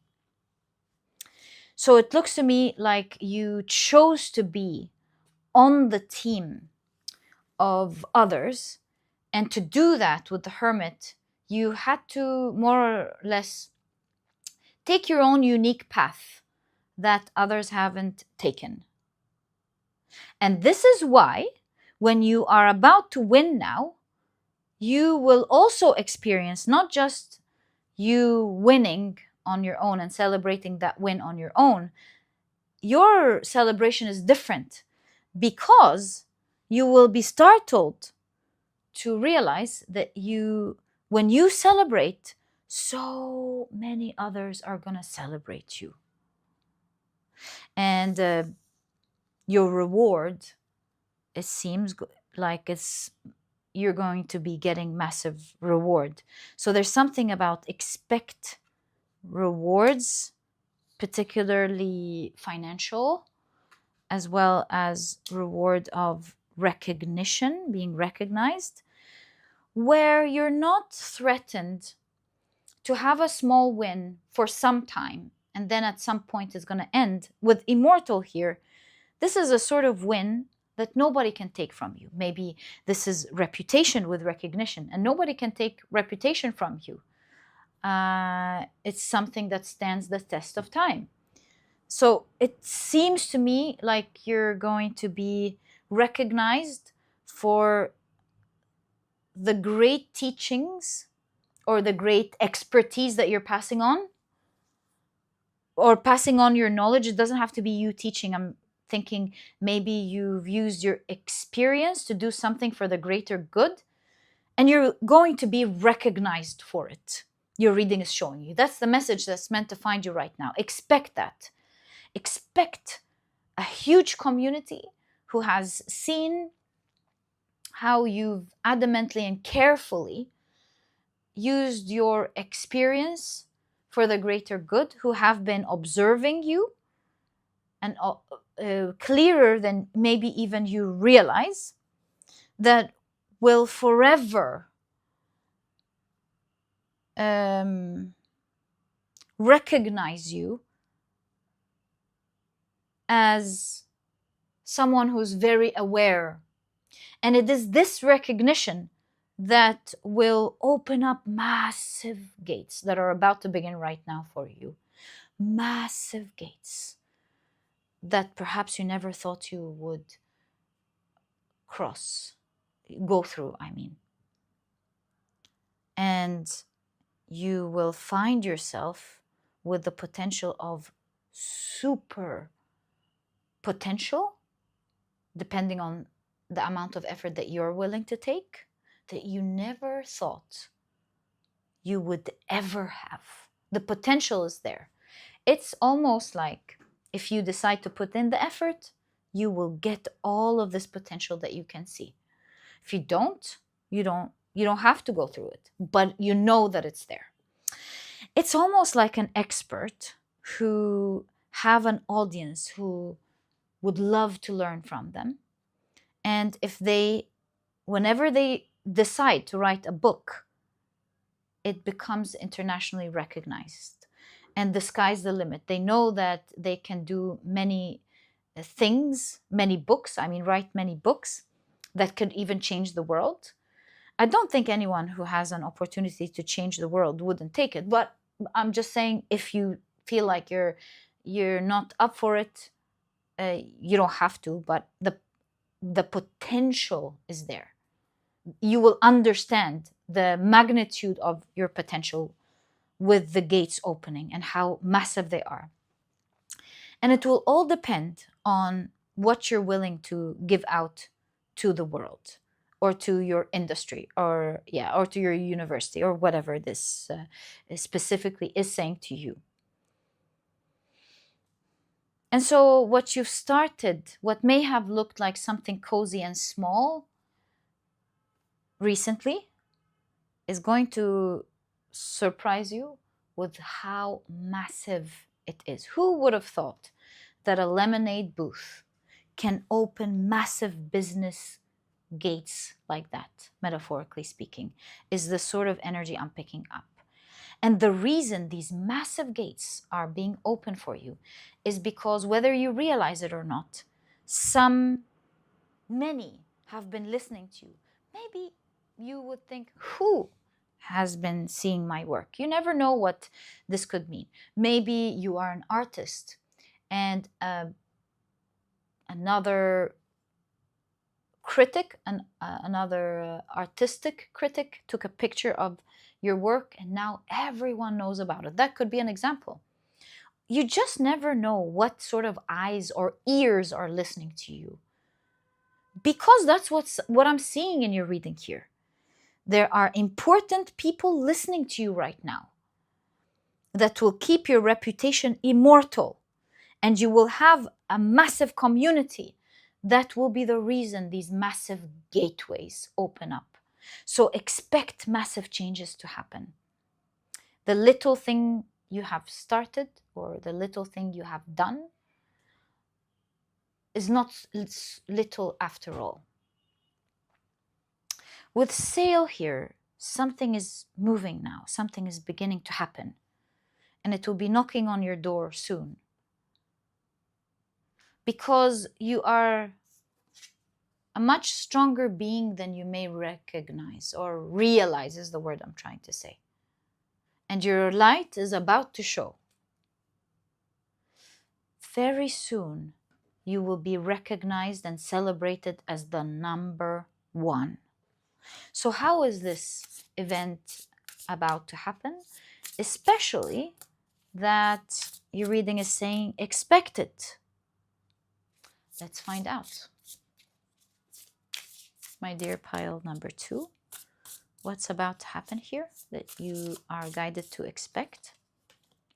So it looks to me like you chose to be on the team of others, and to do that with the hermit, you had to more or less take your own unique path that others haven't taken. And this is why, when you are about to win now, you will also experience not just you winning on your own and celebrating that win on your own. Your celebration is different, because you will be startled to realize that when you celebrate, so many others are going to celebrate you. And your reward, it seems like you're going to be getting massive reward. So there's something about expect rewards, particularly financial, as well as reward of recognition, being recognized, where you're not threatened to have a small win for some time, and then at some point it's going to end. With immortal here, this is a sort of win that nobody can take from you. Maybe this is reputation with recognition, and nobody can take reputation from you. It's something that stands the test of time. So it seems to me like you're going to be recognized for the great teachings or the great expertise that you're passing on, or passing on your knowledge. It doesn't have to be you teaching. I'm thinking maybe you've used your experience to do something for the greater good, and you're going to be recognized for it. Your reading is showing you. That's the message that's meant to find you right now. Expect that. Expect a huge community who has seen how you've adamantly and carefully used your experience for the greater good, who have been observing you, and clearer than maybe even you realize, that will forever recognize you as someone who's very aware. And it is this recognition that will open up massive gates that are about to begin right now for you. Massive gates that perhaps you never thought you would go through, I mean. And you will find yourself with the potential of super potential, depending on the amount of effort that you're willing to take, that you never thought you would ever have. The potential is there. It's almost like if you decide to put in the effort, you will get all of this potential that you can see. If you don't, you don't have to go through it, but you know that it's there. It's almost like an expert who have an audience who would love to learn from them. And whenever they decide to write a book, it becomes internationally recognized. And the sky's the limit. They know that they can do many things, write many books that could even change the world. I don't think anyone who has an opportunity to change the world wouldn't take it. But I'm just saying, if you feel like you're not up for it, you don't have to. But the potential is there. You will understand the magnitude of your potential with the gates opening and how massive they are. And it will all depend on what you're willing to give out to the world, or to your industry, or to your university, or whatever this specifically is saying to you. And so what you've started, what may have looked like something cozy and small recently, is going to surprise you with how massive it is. Who would have thought that a lemonade booth can open massive business gates like that, metaphorically speaking, is the sort of energy I'm picking up. And the reason these massive gates are being opened for you is because, whether you realize it or not, many have been listening to you. Maybe you would think, who has been seeing my work? You never know what this could mean. Maybe you are an artist and another critic, another artistic critic took a picture of your work and now everyone knows about it. That could be an example. You just never know what sort of eyes or ears are listening to you, because that's what I'm seeing in your reading here. There are important people listening to you right now that will keep your reputation immortal, and you will have a massive community that will be the reason these massive gateways open up. So expect massive changes to happen. The little thing you have started or the little thing you have done is not little after all. With sale here, something is moving now, something is beginning to happen, and it will be knocking on your door soon. Because you are a much stronger being than you may recognize or realize, is the word I'm trying to say. And your light is about to show. Very soon, you will be recognized and celebrated as the number one. So how is this event about to happen? Especially that your reading is saying expect it. Let's find out. My dear pile number 2, what's about to happen here that you are guided to expect?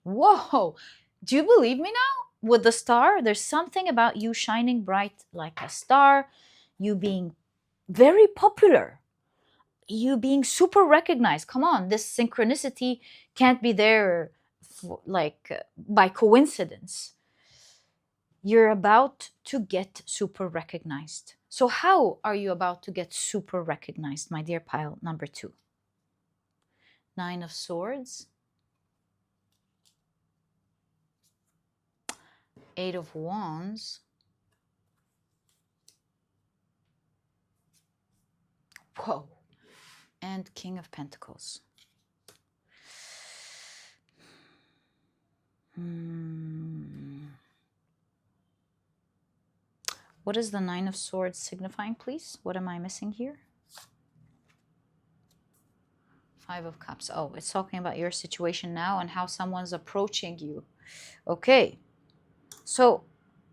Whoa! Do you believe me now? With the star, there's something about you shining bright like a star, you being very popular, you being super recognized. Come on, this synchronicity can't be there by coincidence. You're about to get super recognized. So how are you about to get super recognized, my dear pile number 2? 9 of Swords, 8 of Wands, whoa, and King of Pentacles. What is the 9 of Swords signifying, please? What am I missing here? 5 of Cups. Oh, it's talking about your situation now and how someone's approaching you. Okay. So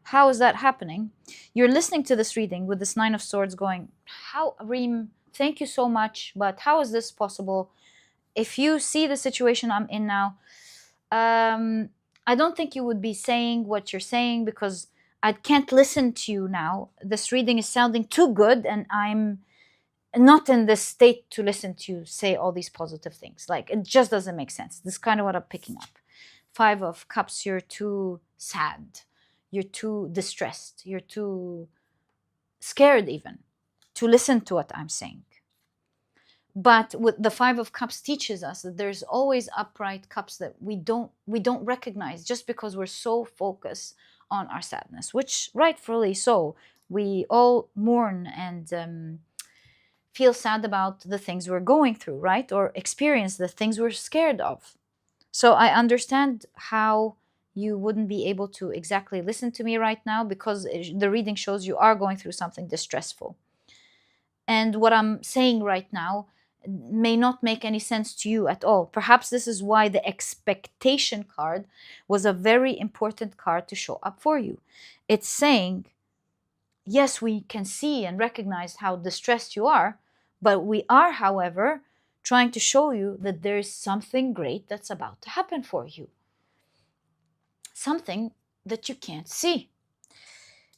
how is that happening? You're listening to this reading with this 9 of Swords going, how, Reem, thank you so much, but how is this possible? If you see the situation I'm in now, I don't think you would be saying what you're saying because I can't listen to you now. This reading is sounding too good and I'm not in this state to listen to you say all these positive things. Like, it just doesn't make sense. This is kind of what I'm picking up. 5 of Cups, you're too sad. You're too distressed. You're too scared even to listen to what I'm saying. But with the 5 of Cups teaches us that there's always upright cups that we don't recognize just because we're so focused on our sadness, which rightfully so. We all mourn and feel sad about the things we're going through, right? Or experience the things we're scared of. So I understand how you wouldn't be able to exactly listen to me right now because the reading shows you are going through something distressful. And what I'm saying right now may not make any sense to you at all. Perhaps this is why the expectation card was a very important card to show up for you. It's saying, yes, we can see and recognize how distressed you are, but we are, however, trying to show you that there is something great that's about to happen for you. Something that you can't see.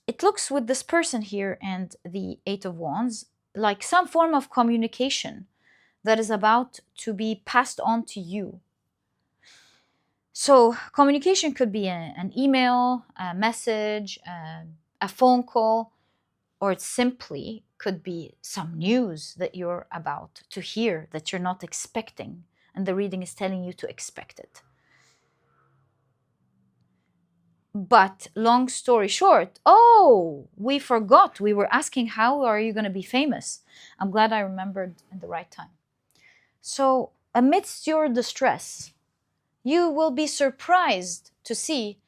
It looks with this person here and the Eight of Wands like some form of communication that is about to be passed on to you. So communication could be an email, a message, a phone call, or it simply could be some news that you're about to hear that you're not expecting, and the reading is telling you to expect it. But long story short, oh, we forgot. We were asking, how are you going to be famous? I'm glad I remembered in the right time. So amidst your distress, you will be surprised to see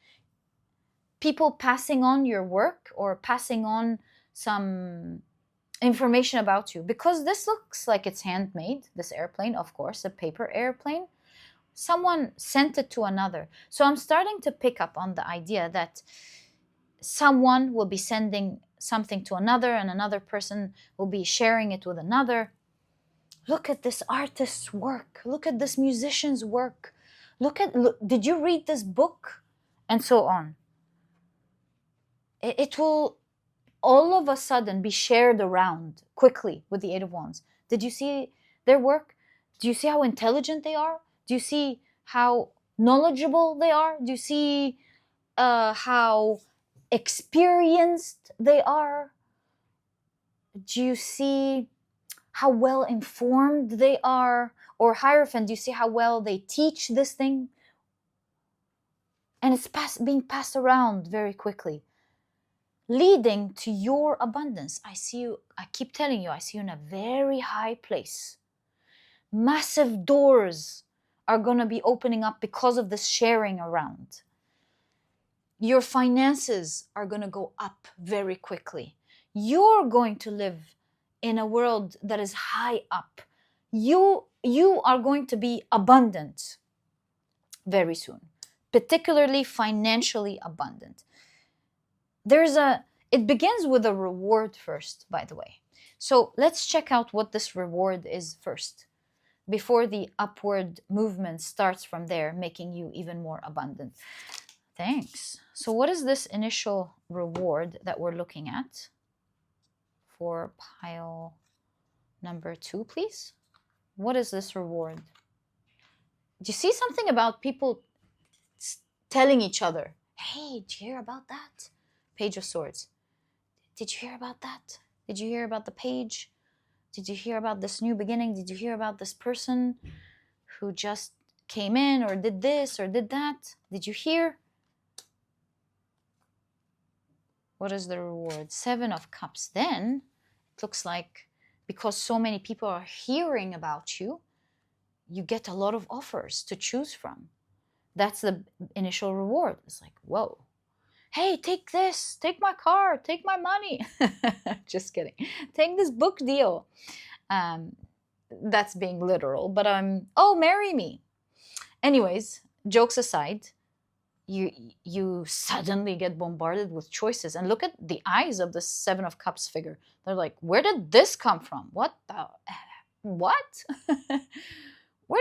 people passing on your work or passing on some information about you. Because this looks like it's handmade, this airplane, of course, a paper airplane. Someone sent it to another. So I'm starting to pick up on the idea that someone will be sending something to another and another person will be sharing it with another. Look at this artist's work. Look at this musician's work. Look, did you read this book? And so on. It will all of a sudden be shared around quickly with the Eight of Wands. Did you see their work? Do you see how intelligent they are? Do you see how knowledgeable they are? Do you see how experienced they are? Do you see how well informed they are? Or Hierophant, do you see how well they teach this thing? And it's being passed around very quickly, leading to your abundance. I see you, I keep telling you, I see you in a very high place. Massive doors are going to be opening up because of this sharing around. Your finances are going to go up very quickly. You're going to live in a world that is high up. You are going to be abundant very soon, particularly financially abundant. It begins with a reward first, by the way. So let's check out what this reward is first, before the upward movement starts from there, making you even more abundant. Thanks. So what is this initial reward that we're looking at for pile number 2, please? What is this reward? Do you see something about people telling each other, hey, did you hear about that? Page of Swords. Did you hear about that? Did you hear about the page? Did you hear about this new beginning? Did you hear about this person who just came in or did this or did that? Did you hear? What is the reward? 7 of Cups. Then it looks like because so many people are hearing about you, you get a lot of offers to choose from. That's the initial reward. It's like, whoa. Hey, take this, take my car, take my money. Just kidding. Take this book deal. That's being literal, but oh, marry me. Anyways, jokes aside, you suddenly get bombarded with choices. And look at the eyes of the 7 of Cups figure. They're like, where did this come from? What? Where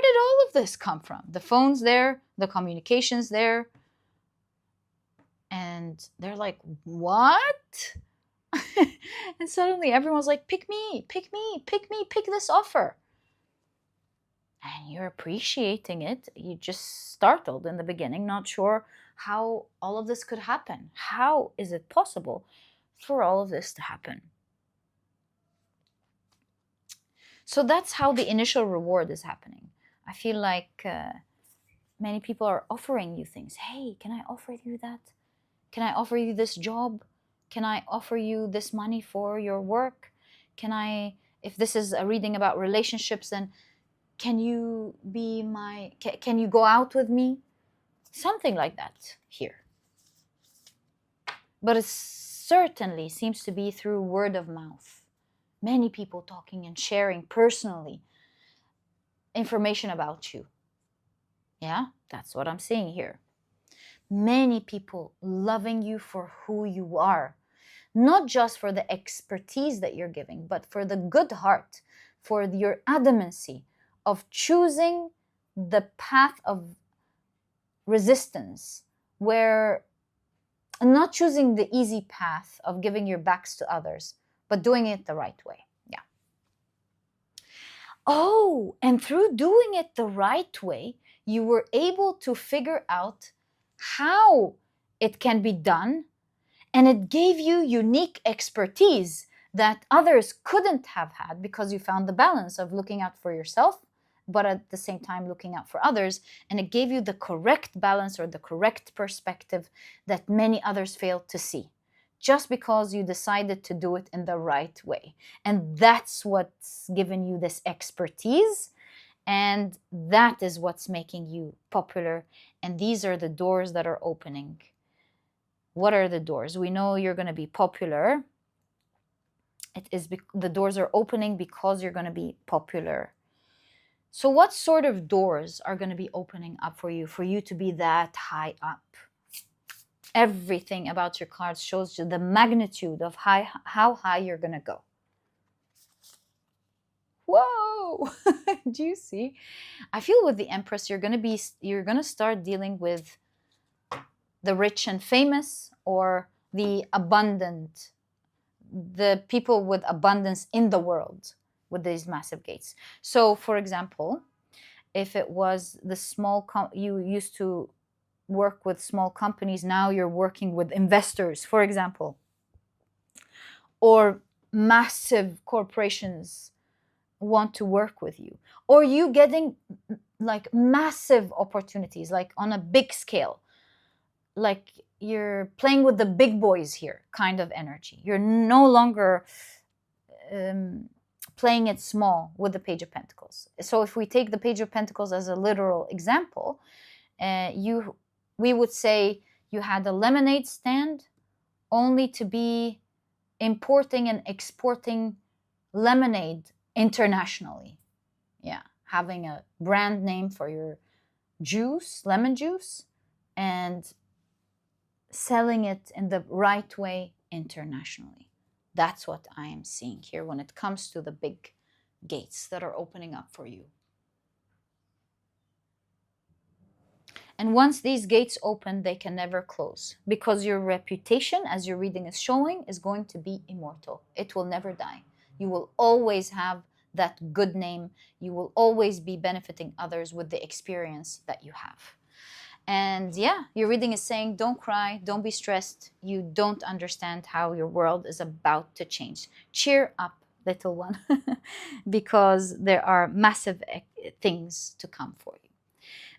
did all of this come from? The phone's there, the communication's there. And they're like, what? And suddenly everyone's like, pick me, pick me, pick me, pick this offer. And you're appreciating it. You just startled in the beginning, not sure how all of this could happen. How is it possible for all of this to happen? So that's how the initial reward is happening. I feel like many people are offering you things. Hey, can I offer you that? Can I offer you this job? Can I offer you this money for your work? If this is a reading about relationships, then can you can you go out with me? Something like that here. But it certainly seems to be through word of mouth. Many people talking and sharing personally information about you. Yeah, that's what I'm seeing here. Many people loving you for who you are, not just for the expertise that you're giving, but for the good heart, for your adamancy of choosing the path of resistance, where not choosing the easy path of giving your backs to others, but doing it the right way. Yeah. Oh, and through doing it the right way, you were able to figure out how it can be done, and it gave you unique expertise that others couldn't have had, because you found the balance of looking out for yourself, but at the same time looking out for others. And it gave you the correct balance or the correct perspective that many others failed to see, just because you decided to do it in the right way. And that's what's given you this expertise. And that is what's making you popular. And these are the doors that are opening. What are the doors? We know you're going to be popular. It is the doors are opening because you're going to be popular. So what sort of doors are going to be opening up for you to be that high up? Everything about your cards shows you the magnitude of how high you're going to go. Whoa! Do you see? I feel with the Empress, you're going to start dealing with the rich and famous, or the abundant, the people with abundance in the world with these massive gates. So, for example, if it was the small, you used to work with small companies, now you're working with investors, for example, or massive corporations want to work with you, or you getting like massive opportunities, like on a big scale, like you're playing with the big boys here kind of energy. You're no longer playing it small with the Page of Pentacles. So if we take the Page of Pentacles as a literal example, we would say you had a lemonade stand only to be importing and exporting lemonade internationally. Yeah, having a brand name for your juice, lemon juice, and selling it in the right way internationally. That's what I am seeing here when it comes to the big gates that are opening up for you. And once these gates open, they can never close, because your reputation, as your reading is showing, is going to be immortal. It will never die. You will always have that good name. You will always be benefiting others with the experience that you have. And yeah, your reading is saying, don't cry, don't be stressed. You don't understand how your world is about to change. Cheer up, little one, because there are massive things to come for you.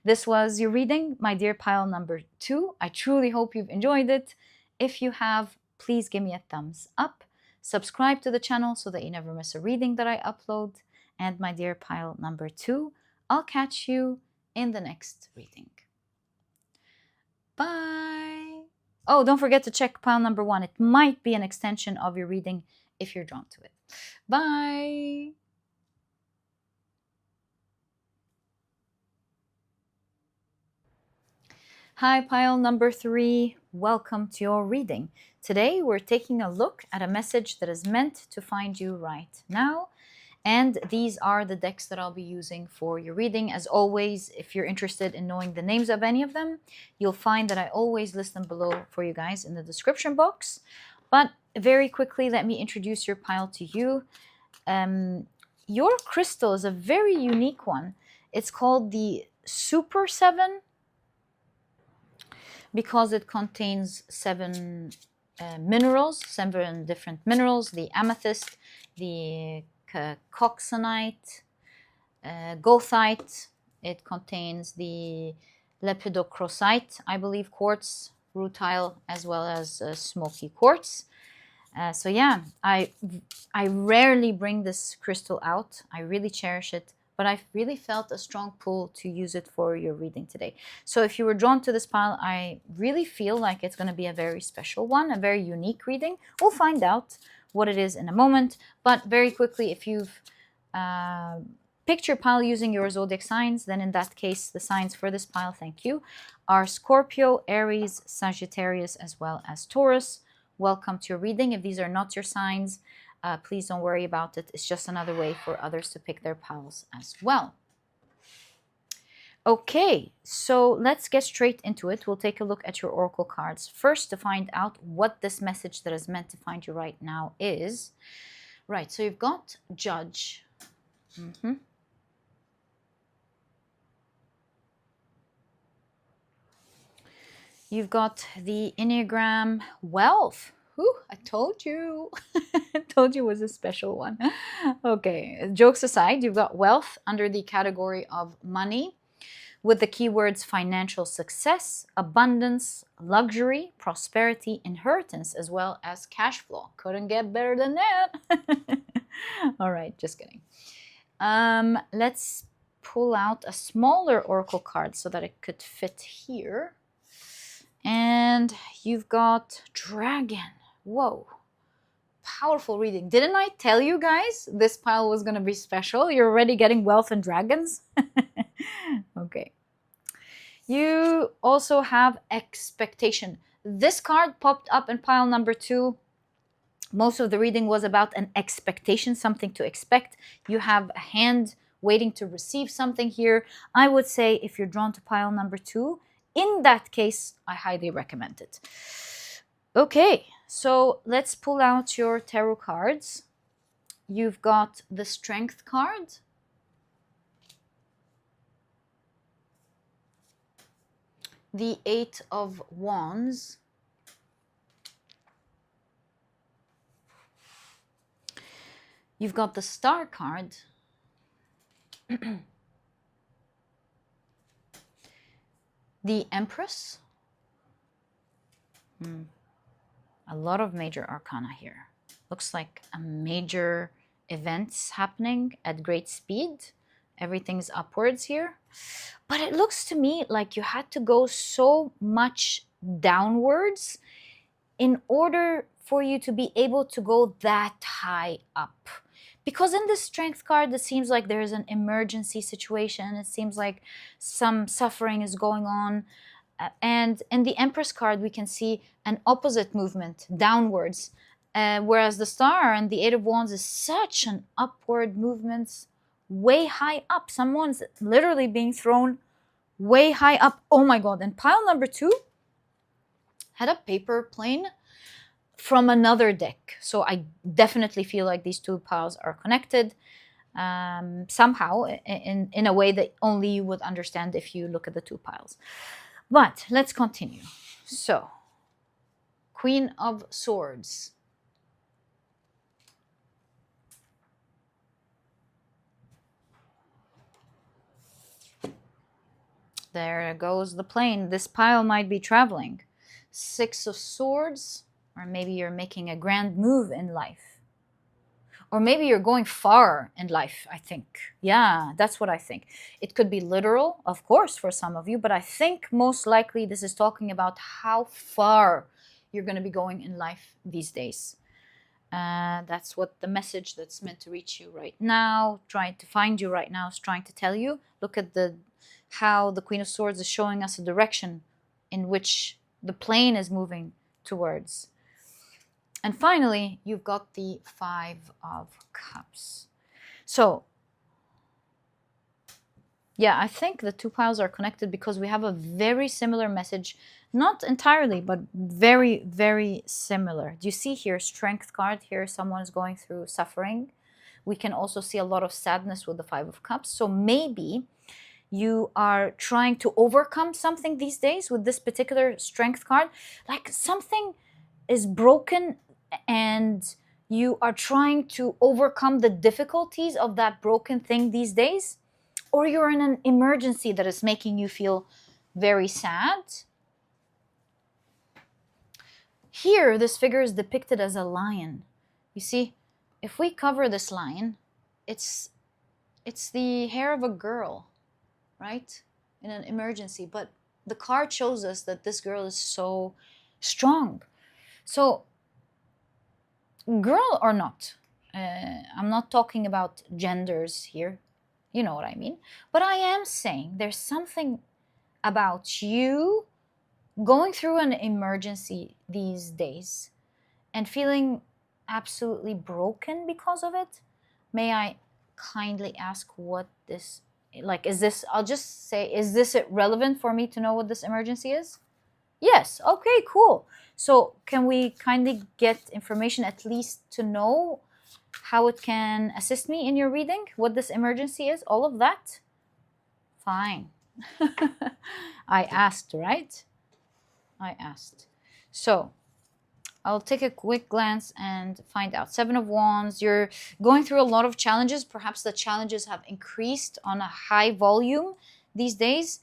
This was your reading, my dear pile number 2. I truly hope you've enjoyed it. If you have, please give me a thumbs up. Subscribe to the channel so that you never miss a reading that I upload. And my dear pile number 2, I'll catch you in the next reading. Bye. Oh, don't forget to check pile number 1. It might be an extension of your reading if you're drawn to it. Bye. Hi, pile number 3. Welcome to your reading. Today, we're taking a look at a message that is meant to find you right now. And these are the decks that I'll be using for your reading. As always, if you're interested in knowing the names of any of them, you'll find that I always list them below for you guys in the description box. But very quickly, let me introduce your pile to you. Your crystal is a very unique one. It's called the Super 7 because it contains 7 minerals, 7 different minerals: the amethyst, the coxonite, goethite. It contains the lepidocrosite, I believe, quartz, rutile, as well as smoky quartz. So yeah, I rarely bring this crystal out. I really cherish it, but I really felt a strong pull to use it for your reading today. So if you were drawn to this pile, I really feel like it's going to be a very special one, a very unique reading. We'll find out what it is in a moment. But very quickly, if you've picked your pile using your zodiac signs, then in that case, the signs for this pile, thank you, are Scorpio, Aries, Sagittarius, as well as Taurus. Welcome to your reading. If these are not your signs, please don't worry about it. It's just another way for others to pick their piles as well. Okay, so let's get straight into it. We'll take a look at your oracle cards first to find out what this message that is meant to find you right now is. Right, so you've got Judge. You've got the Enneagram Wealth. Whew, I told you. I told you it was a special one. Okay, jokes aside, you've got wealth under the category of money, with the keywords financial success, abundance, luxury, prosperity, inheritance, as well as cash flow. Couldn't get better than that. All right, just kidding. Let's pull out a smaller oracle card so that it could fit here. And you've got Dragon. Whoa. Powerful reading. Didn't I tell you guys this pile was going to be special? You're already getting wealth and dragons? Okay. You also have expectation. This card popped up in pile number 2. Most of the reading was about an expectation, something to expect. You have a hand waiting to receive something here. I would say if you're drawn to pile number 2, in that case, I highly recommend it. Okay, so let's pull out your tarot cards. You've got the Strength card. The 8 of Wands. You've got the Star card. The Empress. A lot of major arcana here. Looks like a major events happening at great speed. Everything's upwards here. But it looks to me like you had to go so much downwards in order for you to be able to go that high up. Because in this Strength card, it seems like there's an emergency situation. It seems like some suffering is going on. And in the Empress card, we can see an opposite movement, downwards. Whereas the Star and the 8 of Wands is such an upward movement, way high up. Someone's literally being thrown way high up. Oh my God. And pile number 2 had a paper plane from another deck. So I definitely feel like these 2 piles are connected somehow in a way that only you would understand if you look at the 2 piles. But let's continue. So, Queen of Swords. There goes the plane. This pile might be traveling. 6 of Swords, or maybe you're making a grand move in life. Or maybe you're going far in life, I think. Yeah, that's what I think. It could be literal, of course, for some of you, but I think most likely this is talking about how far you're going to be going in life these days. That's what the message that's meant to reach you right now, trying to find you right now, is trying to tell you. Look at how the Queen of Swords is showing us a direction in which the plane is moving towards. And finally, you've got the 5 of Cups. So, yeah, I think the 2 piles are connected because we have a very similar message. Not entirely, but very, very similar. Do you see here, Strength card? Here, someone is going through suffering. We can also see a lot of sadness with the 5 of Cups. So maybe you are trying to overcome something these days with this particular Strength card. Like something is broken and you are trying to overcome the difficulties of that broken thing these days. Or you're in an emergency that is making you feel very sad. Here, this figure is depicted as a lion. You see, if we cover this lion, it's the hair of a girl, right? In an emergency. But the card shows us that this girl is so strong. So, girl or not, I'm not talking about genders here. You know what I mean? But I am saying there's something about you going through an emergency these days and feeling absolutely broken because of it. May I kindly ask what this Like, is this, I'll just say, is this relevant for me to know what this emergency is? Yes. Okay, cool. So can we kindly get information at least to know how it can assist me in your reading, what this emergency is, all of that? Fine. I asked, right? I asked. So I'll take a quick glance and find out. Seven of Wands, you're going through a lot of challenges. Perhaps the challenges have increased on a high volume these days.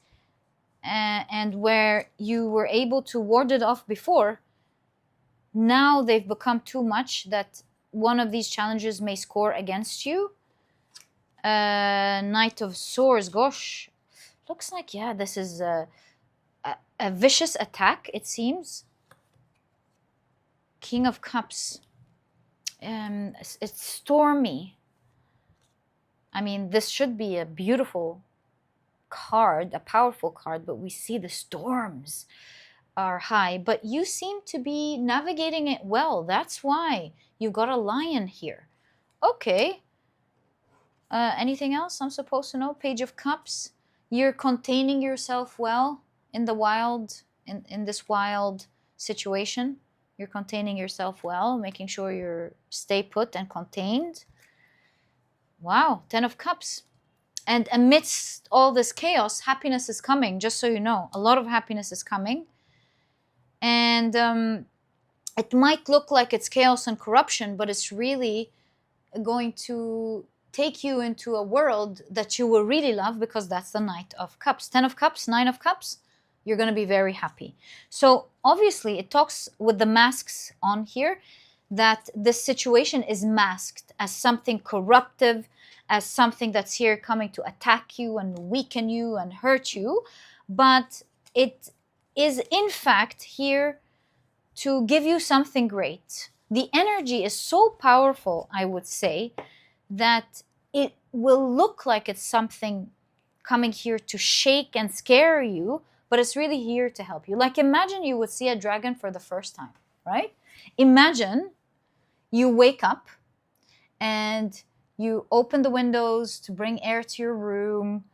And where you were able to ward it off before, now they've become too much that one of these challenges may score against you. Knight of Swords, gosh. Looks like, yeah, this is a vicious attack, it seems. King of Cups. It's stormy. I mean, this should be a beautiful card, a powerful card, but we see the storms are high. But you seem to be navigating it well. That's why you got a lion here. Okay. Anything else I'm supposed to know? Page of Cups. You're containing yourself well in the wild, in this wild situation. You're containing yourself well, making sure you're stay put and contained. Wow, 10 of Cups. And amidst all this chaos, happiness is coming, just so you know. A lot of happiness is coming. And it might look like it's chaos and corruption, but it's really going to take you into a world that you will really love, because that's the Knight of Cups. 10 of Cups, 9 of Cups. You're going to be very happy. So obviously it talks with the masks on here that this situation is masked as something corruptive, as something that's here coming to attack you and weaken you and hurt you. But it is in fact here to give you something great. The energy is so powerful, I would say, that it will look like it's something coming here to shake and scare you, but it's really here to help you. Like, imagine you would see a dragon for the first time, right? Imagine you wake up and you open the windows to bring air to your room,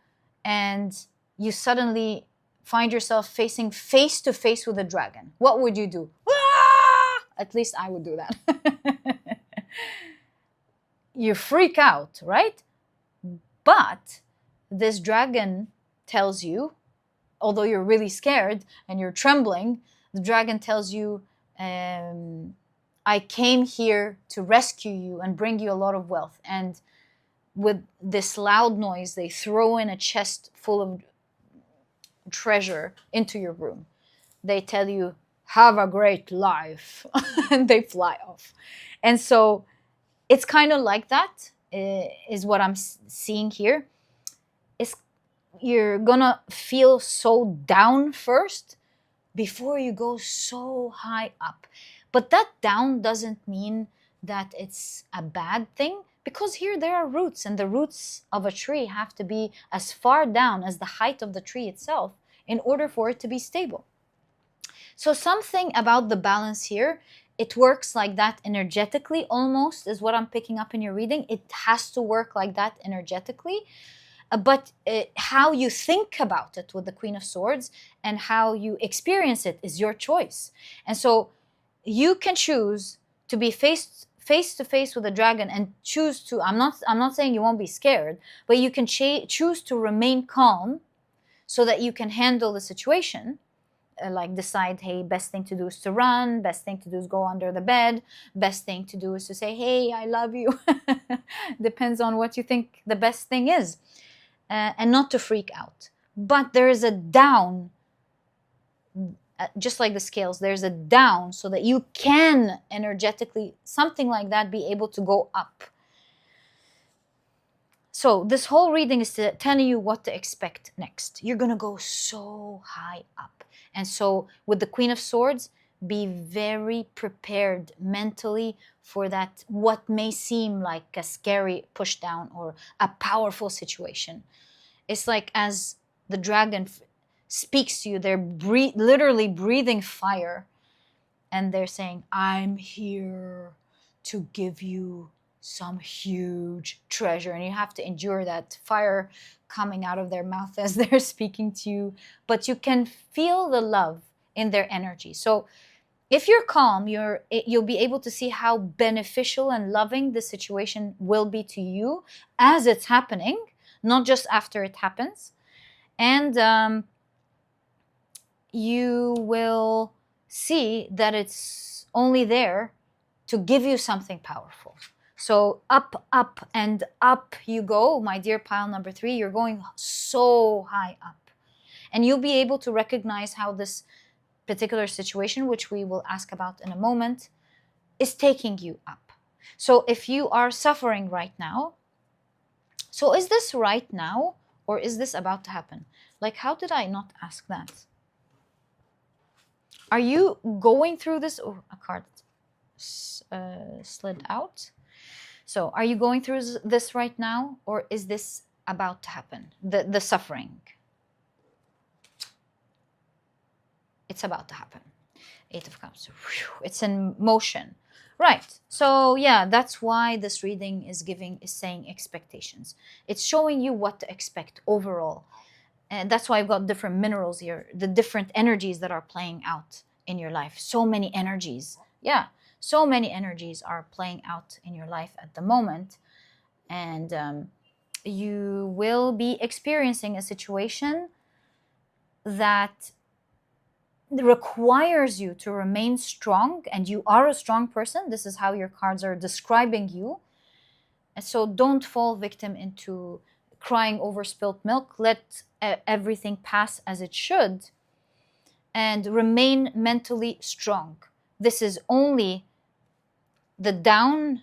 and you suddenly find yourself facing face to face with a dragon. What would you do? Ah! At least I would do that. You freak out, right? But this dragon tells you, although you're really scared and you're trembling, the dragon tells you, I came here to rescue you and bring you a lot of wealth. And with this loud noise, they throw in a chest full of treasure into your room. They tell you, have a great life, and they fly off. And so it's kind of like that, is what I'm seeing here. You're gonna feel so down first before you go so high up. But that down doesn't mean that it's a bad thing, because here there are roots, and the roots of a tree have to be as far down as the height of the tree itself in order for it to be stable. So something about the balance here, it works like that energetically almost, is what I'm picking up in your reading. It has to work like that energetically. But how you think about it with the Queen of Swords and how you experience it is your choice. And so you can choose to be face to face with a dragon and choose to, I'm not saying you won't be scared, but you can choose to remain calm so that you can handle the situation. Like decide, hey, best thing to do is to run, best thing to do is go under the bed, best thing to do is to say, hey, I love you. Depends on what you think the best thing is. And not to freak out. But there is a down, just like the scales, there's a down so that you can energetically, something like that, be able to go up. So this whole reading is telling you what to expect next. You're going to go so high up. And so with the Queen of Swords, be very prepared mentally for that, what may seem like a scary push down or a powerful situation. It's like as the dragon speaks to you, they're literally breathing fire, and they're saying, I'm here to give you some huge treasure, and you have to endure that fire coming out of their mouth as they're speaking to you, but you can feel the love in their energy. So if you're calm, you'll be able to see how beneficial and loving the situation will be to you as it's happening, not just after it happens. And you will see that it's only there to give you something powerful. So up, up, and up you go, my dear pile number 3. You're going so high up. And you'll be able to recognize how this particular situation, which we will ask about in a moment, is taking you up. So if you are suffering right now, so is this right now or is this about to happen? Like, how did I not ask that? Are you going through this? Oh, a card slid out. So are you going through this right now, or is this about to happen? The suffering. It's about to happen. 8 of Cups. It's in motion. Right. So yeah, that's why this reading is saying expectations. It's showing you what to expect overall. And that's why I've got different minerals here, the different energies that are playing out in your life. So many energies. Yeah. So many energies are playing out in your life at the moment. And you will be experiencing a situation that requires you to remain strong, and you are a strong person. This is how your cards are describing you. And so don't fall victim into crying over spilt milk. Let everything pass as it should and remain mentally strong. This is only the down,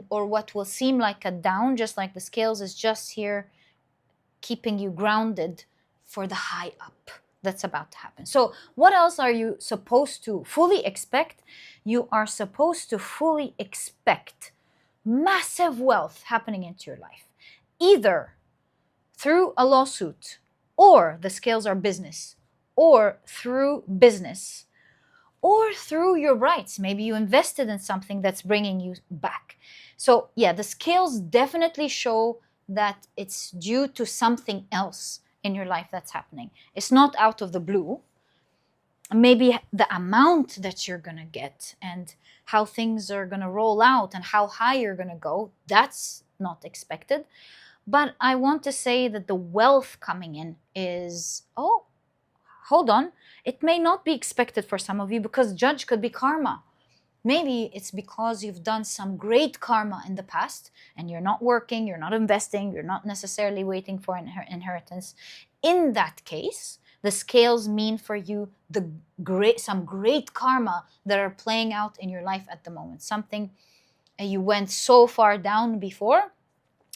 or what will seem like a down, just like the scales, is just here keeping you grounded for the high up that's about to happen. So what else are you supposed to fully expect? You are supposed to fully expect massive wealth happening into your life, either through a lawsuit, or the scales are business, or through business, or through your rights. Maybe you invested in something that's bringing you back. So yeah, the scales definitely show that it's due to something else in your life that's happening. It's not out of the blue. Maybe the amount that you're going to get and how things are going to roll out and how high you're going to go, that's not expected. But I want to say that the wealth coming in is, oh, hold on, it may not be expected for some of you, because judge could be karma. Maybe it's because you've done some great karma in the past and you're not working, you're not investing, you're not necessarily waiting for an inheritance. In that case, the scales mean for you some great karma that are playing out in your life at the moment. Something you went so far down before.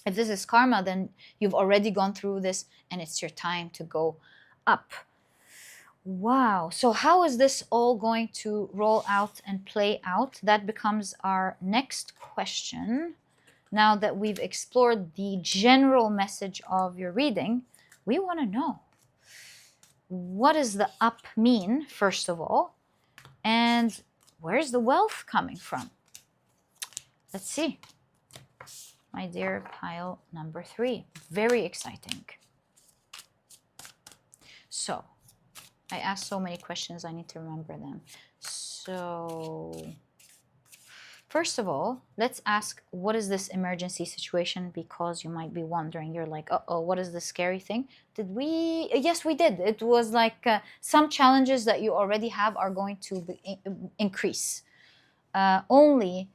If this is karma, then you've already gone through this and it's your time to go up. Wow. So how is this all going to roll out and play out? That becomes our next question. Now that we've explored the general message of your reading, we want to know, what does the up mean, first of all? And where's the wealth coming from? Let's see. My dear pile number 3. Very exciting. So I asked so many questions, I need to remember them. So first of all, let's ask, what is this emergency situation? Because you might be wondering, you're like, uh-oh, what is this scary thing? Did we? Yes, we did. It was like some challenges that you already have are going to increase. Only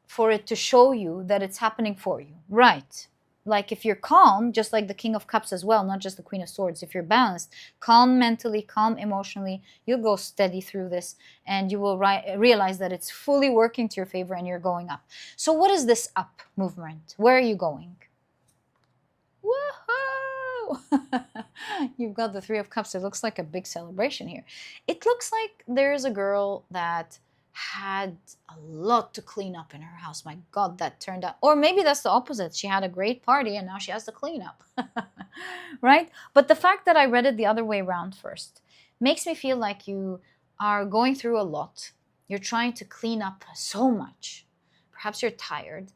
for it to show you that it's happening for you. Right. Like if you're calm, just like the King of Cups as well, not just the Queen of Swords, if you're balanced, calm mentally, calm emotionally, you'll go steady through this and you will realize that it's fully working to your favor and you're going up. So what is this up movement? Where are you going? Woohoo! You've got the 3 of Cups. It looks like a big celebration here. It looks like there's a girl that had a lot to clean up in her house. My God, that turned out, or maybe that's the opposite. She had a great party and now she has to clean up, right? But the fact that I read it the other way around first makes me feel like you are going through a lot. You're trying to clean up so much. perhaps you're tired,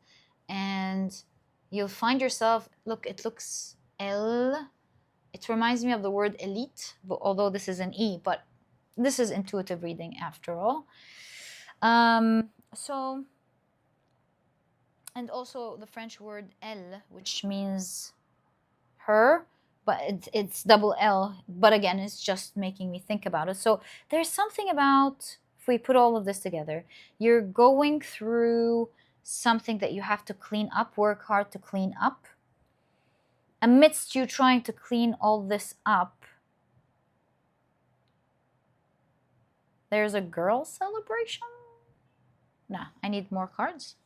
and you'll find yourself, look, it looks L. It reminds me of the word elite, although this is an E, but this is intuitive reading after all. So, and also the French word elle, which means her, but it's double L. But again, it's just making me think about it. So there's something about, if we put all of this together, you're going through something that you have to clean up, work hard to clean up. Amidst you trying to clean all this up, there's a girl celebration? Nah, I need more cards.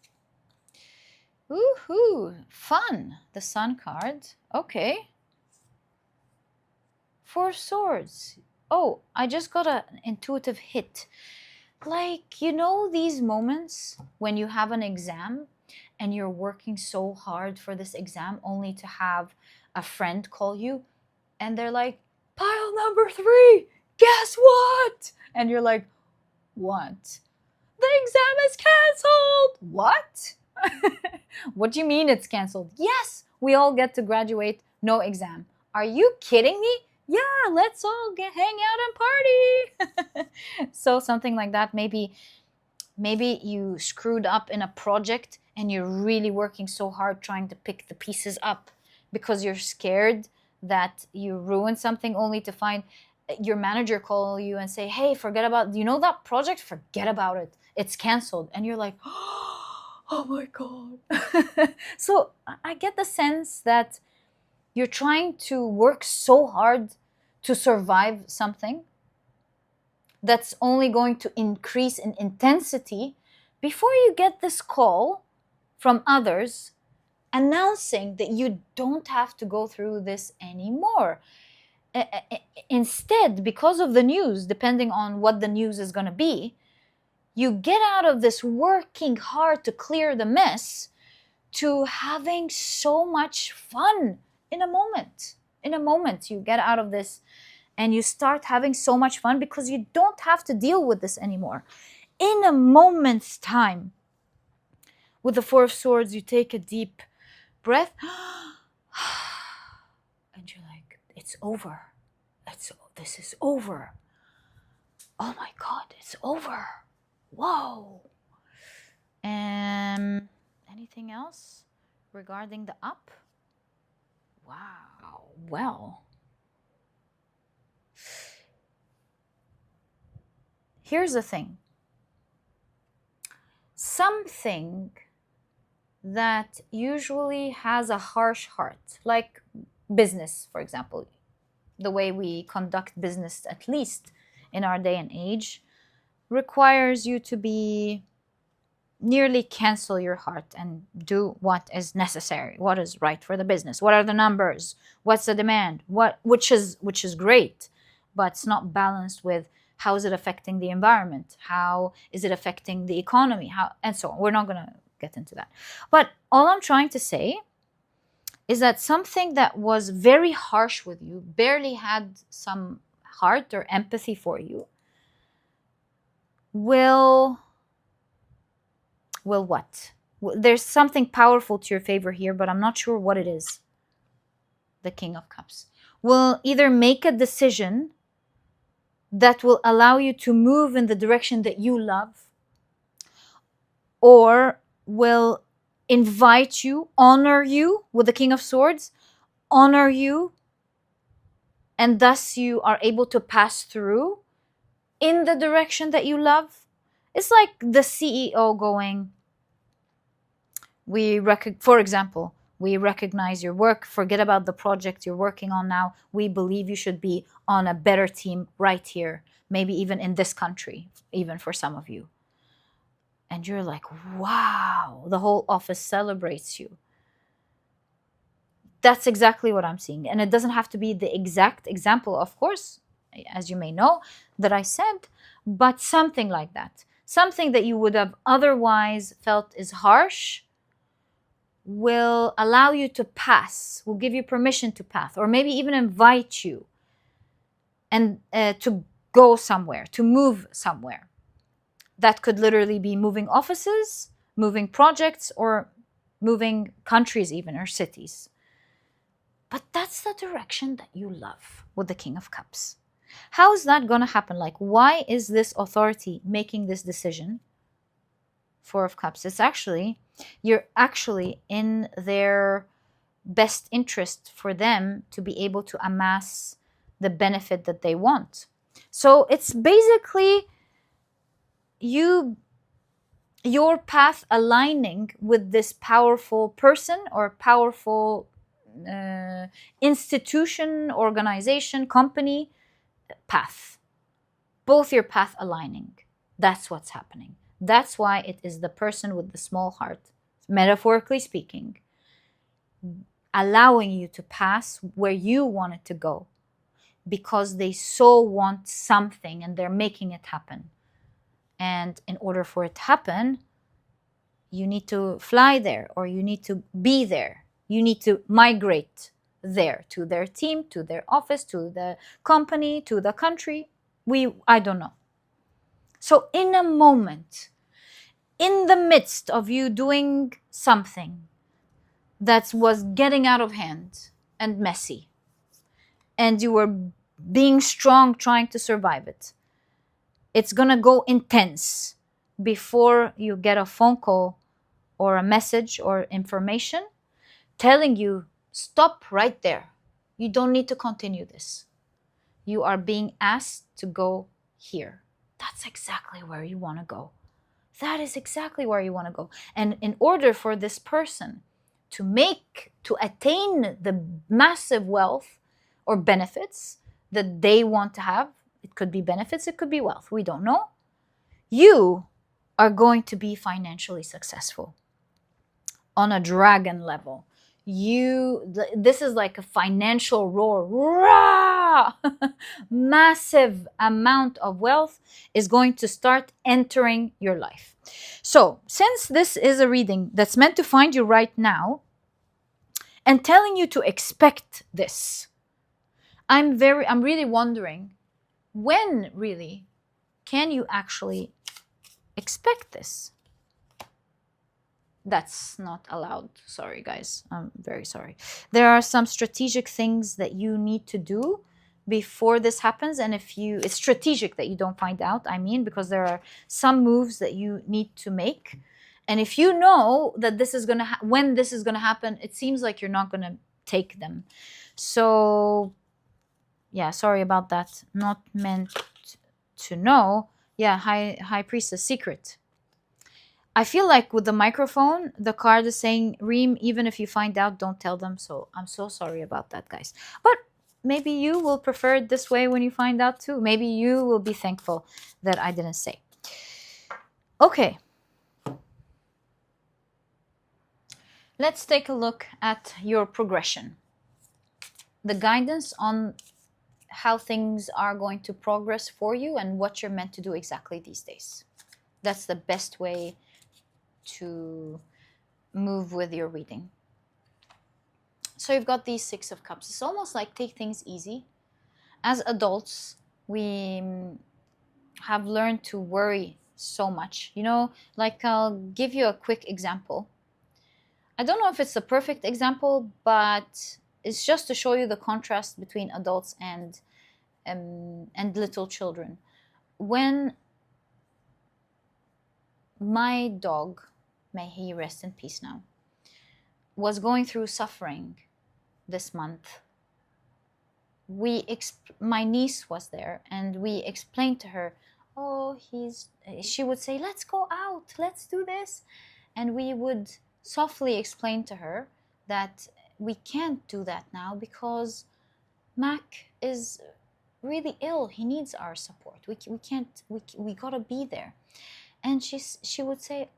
Woohoo! Fun! The Sun card. Okay. Four Swords. Oh, I just got an intuitive hit. Like, you know these moments when you have an exam and you're working so hard for this exam only to have a friend call you and they're like, pile number 3, guess what? And you're like, what? The exam is canceled. What? What do you mean it's canceled? Yes, we all get to graduate, no exam. Are you kidding me? Yeah, let's all hang out and party. So something like that. Maybe you screwed up in a project and you're really working so hard trying to pick the pieces up because you're scared that you ruined something, only to find your manager call you and say, hey, forget about, you know that project? Forget about it. It's canceled. And you're like, oh my God. So I get the sense that you're trying to work so hard to survive something that's only going to increase in intensity before you get this call from others announcing that you don't have to go through this anymore. Instead, because of the news, depending on what the news is going to be, you get out of this working hard to clear the mess to having so much fun in a moment. In a moment, you get out of this and you start having so much fun because you don't have to deal with this anymore. In a moment's time, with the Four of Swords, you take a deep breath and you're like, it's over. This is over. Oh my God, it's over. Whoa. Anything else regarding the up? Wow. Well, here's the thing. Something that usually has a harsh heart, like business, for example, the way we conduct business, at least in our day and age, requires you to be nearly cancel your heart and do what is necessary, what is right for the business, what are the numbers, what's the demand, which is great, but it's not balanced with how is it affecting the environment, how is it affecting the economy, how, and so on. We're not going to get into that. But all I'm trying to say is that something that was very harsh with you, barely had some heart or empathy for you, will what? There's something powerful to your favor here, but I'm not sure what it is. The King of Cups will either make a decision that will allow you to move in the direction that you love, or will invite you, honor you with the King of Swords, honor you, and thus you are able to pass through in the direction that you love. It's like the CEO going, for example, we recognize your work, forget about the project you're working on now. We believe you should be on a better team right here, maybe even in this country, even for some of you. And you're like, wow, the whole office celebrates you. That's exactly what I'm seeing. And it doesn't have to be the exact example, of course, as you may know, that I said, but something like that. Something that you would have otherwise felt is harsh will allow you to pass, will give you permission to pass, or maybe even invite you and to go somewhere, to move somewhere. That could literally be moving offices. moving projects or moving countries even, or cities. But that's the direction that you love with the King of Cups. How is that going to happen? Like, why is this authority making this decision? Four of Cups. It's actually, you're actually in their best interest for them to be able to amass the benefit that they want. So it's basically your path aligning with this powerful person or powerful institution, organization, company path. Both your path aligning. That's what's happening. That's why it is the person with the small heart, metaphorically speaking, allowing you to pass where you want it to go, because they so want something and they're making it happen. And in order for it to happen, you need to fly there, or you need to be there. You need to migrate there, to their team, to their office, to the company, to the country. I don't know. So in a moment, in the midst of you doing something that was getting out of hand and messy, and you were being strong trying to survive it, it's gonna go intense before you get a phone call or a message or information telling you, stop right there. You don't need to continue this. You are being asked to go here. That's exactly where you want to go. That is exactly where you want to go. And in order for this person to attain the massive wealth or benefits that they want to have, it could be benefits, it could be wealth, we don't know, you are going to be financially successful on a dragon level. This is like a financial roar. Rah! Massive amount of wealth is going to start entering your life. So since this is a reading that's meant to find you right now and telling you to expect this, I'm really wondering, when really can you actually expect this? That's not allowed. Sorry, guys. I'm very sorry. There are some strategic things that you need to do before this happens. And it's strategic that you don't find out, because there are some moves that you need to make. And if you know that this is going to, when this is going to happen, it seems like you're not going to take them. So, yeah, sorry about that. Not meant to know. Yeah, High Priestess, secret. I feel like with the microphone, the card is saying, Reem, even if you find out, don't tell them. So I'm so sorry about that, guys. But maybe you will prefer it this way when you find out too. Maybe you will be thankful that I didn't say. Okay. Let's take a look at your progression. The guidance on how things are going to progress for you and what you're meant to do exactly these days. That's the best way to move with your reading. So you've got these Six of Cups. It's almost like take things easy. As adults, we have learned to worry so much. Like I'll give you a quick example. I don't know if it's a perfect example, but it's just to show you the contrast between adults and little children. When my dog, may he rest in peace now, was going through suffering this month, my niece was there, and we explained to her, she would say, let's go out, let's do this. And we would softly explain to her that we can't do that now because Mac is really ill. He needs our support. We gotta be there. And she would say,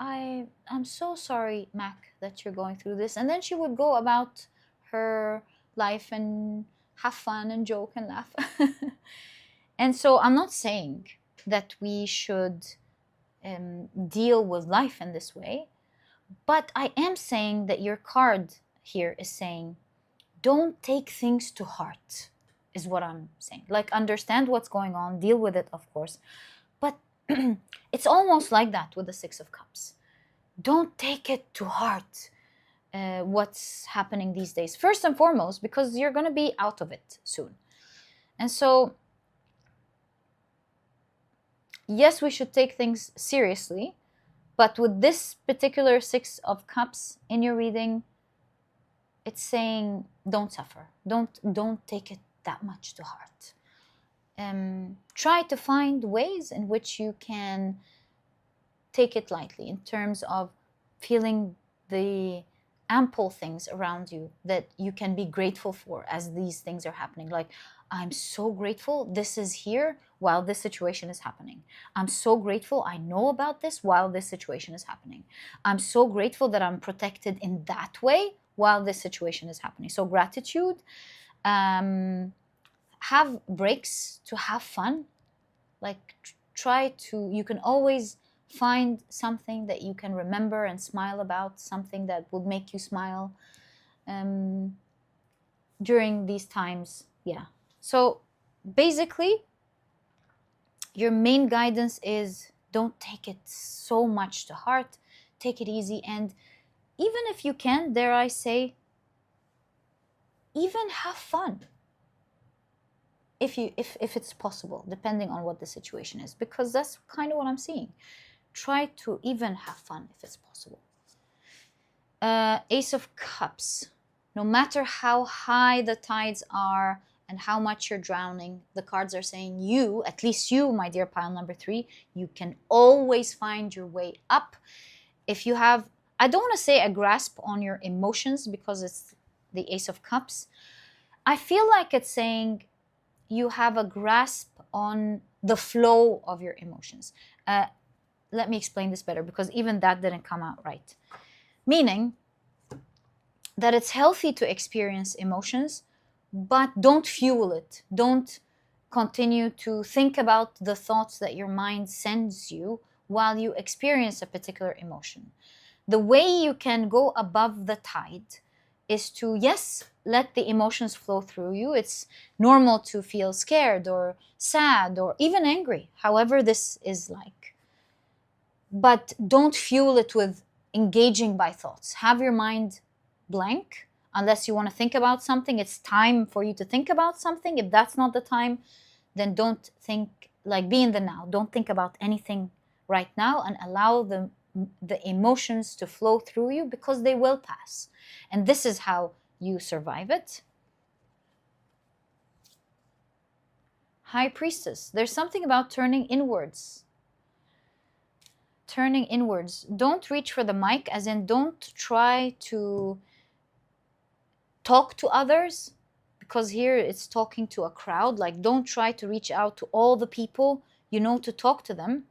I'm so sorry, Mac, that you're going through this. And then she would go about her life and have fun and joke and laugh. And so I'm not saying that we should deal with life in this way, but I am saying that your card here is saying, don't take things to heart, is what I'm saying. Like, understand what's going on, deal with it, of course, but it's almost like that with the Six of Cups. Don't take it to heart, what's happening these days. First and foremost, because you're going to be out of it soon. And so, yes, we should take things seriously, but with this particular Six of Cups in your reading, it's saying don't suffer. Don't take it that much to heart. Try to find ways in which you can take it lightly in terms of feeling the ample things around you that you can be grateful for as these things are happening. Like, I'm so grateful this is here while this situation is happening. I'm so grateful I know about this while this situation is happening. I'm so grateful that I'm protected in that way while this situation is happening. So gratitude, have breaks to have fun. Like, you can always find something that you can remember and smile about, something that would make you smile during these times. Yeah. So basically, your main guidance is don't take it so much to heart. Take it easy. And even if you can, dare I say, even have fun. If it's possible, depending on what the situation is, because that's kind of what I'm seeing. Try to even have fun if it's possible. Ace of Cups. No matter how high the tides are and how much you're drowning, the cards are saying you, at least you, my dear pile number 3, you can always find your way up. If you have, I don't want to say a grasp on your emotions because it's the Ace of Cups. I feel like it's saying you have a grasp on the flow of your emotions. Let me explain this better, because even that didn't come out right. Meaning that it's healthy to experience emotions, but don't fuel it. Don't continue to think about the thoughts that your mind sends you while you experience a particular emotion. The way you can go above the tide is to, yes, let the emotions flow through you. It's normal to feel scared or sad or even angry, however this is like. But don't fuel it with engaging by thoughts. Have your mind blank unless you want to think about something. It's time for you to think about something. If that's not the time, then don't think, like, be in the now. Don't think about anything right now and allow the emotions to flow through you, because they will pass. And this is how you survive it. High Priestess. There's something about turning inwards. Turning inwards. Don't reach for the mic, as in don't try to talk to others, because here it's talking to a crowd. Like, don't try to reach out to all the people you know to talk to them,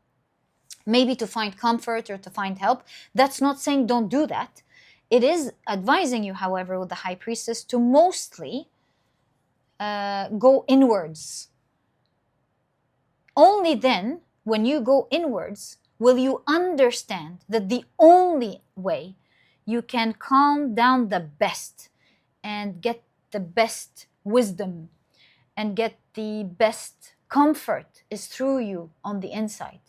maybe to find comfort or to find help. That's not saying don't do that. It is advising you, however, with the High Priestess, to mostly go inwards. Only then, when you go inwards, will you understand that the only way you can calm down the best and get the best wisdom and get the best comfort is through you on the inside.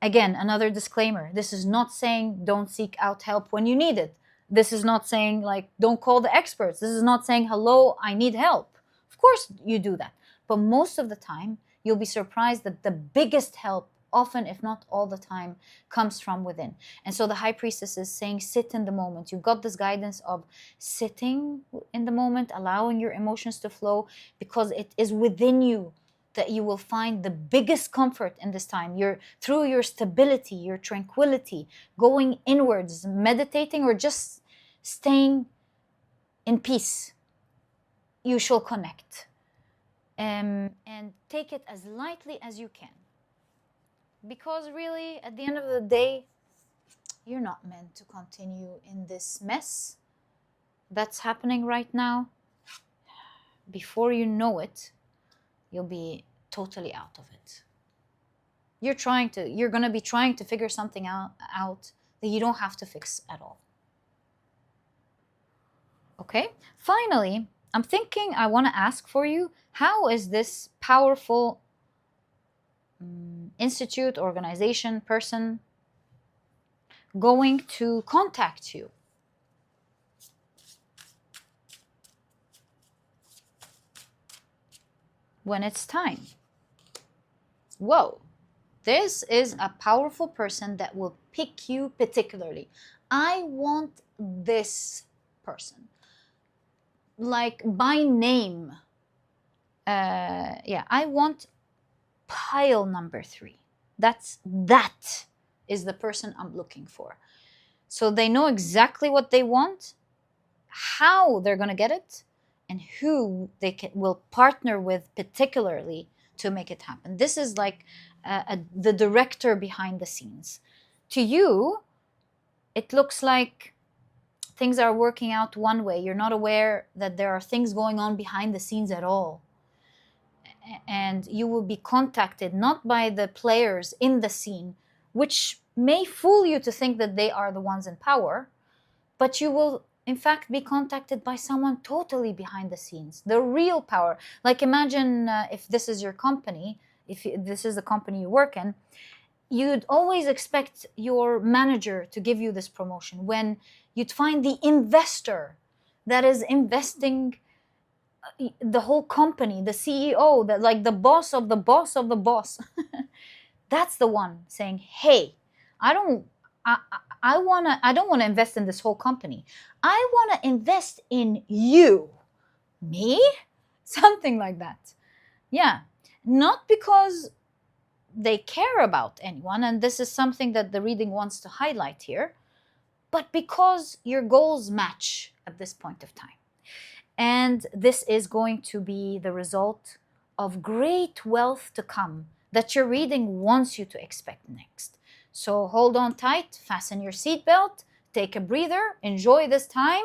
Again, another disclaimer. This is not saying don't seek out help when you need it. This is not saying, like, don't call the experts. This is not saying, hello, I need help. Of course you do that. But most of the time, you'll be surprised that the biggest help, often, if not all the time, comes from within. And so the High Priestess is saying, sit in the moment. You've got this guidance of sitting in the moment, allowing your emotions to flow, because it is within you that you will find the biggest comfort in this time. Through your stability, your tranquility, going inwards, meditating, or just staying in peace, you shall connect. And take it as lightly as you can. Because really, at the end of the day, you're not meant to continue in this mess that's happening right now. Before you know it, you'll be totally out of it. You're going to be trying to figure something out that you don't have to fix at all. Okay? Finally, I'm thinking I want to ask for you, how is this powerful institute, organization, person going to contact you. When it's time. Whoa, this is a powerful person that will pick you particularly. I want this person, like by name. Yeah, I want pile number 3. That is the person I'm looking for. So they know exactly what they want, how they're going to get it, and who they will partner with particularly to make it happen. This is like the director behind the scenes. To you, it looks like things are working out one way. You're not aware that there are things going on behind the scenes at all. And you will be contacted not by the players in the scene, which may fool you to think that they are the ones in power, but you will in fact be contacted by someone totally behind the scenes, the real power. Like imagine if this is your company, if this is the company you work in, you'd always expect your manager to give you this promotion, when you'd find the investor that is investing the whole company, the CEO, that like the boss of the boss of the boss. That's the one saying, hey, I don't want to invest in this whole company. I want to invest in you. Me? Something like that. Yeah. Not because they care about anyone, and this is something that the reading wants to highlight here, but because your goals match at this point of time. And this is going to be the result of great wealth to come that your reading wants you to expect next. So hold on tight, fasten your seatbelt, take a breather, enjoy this time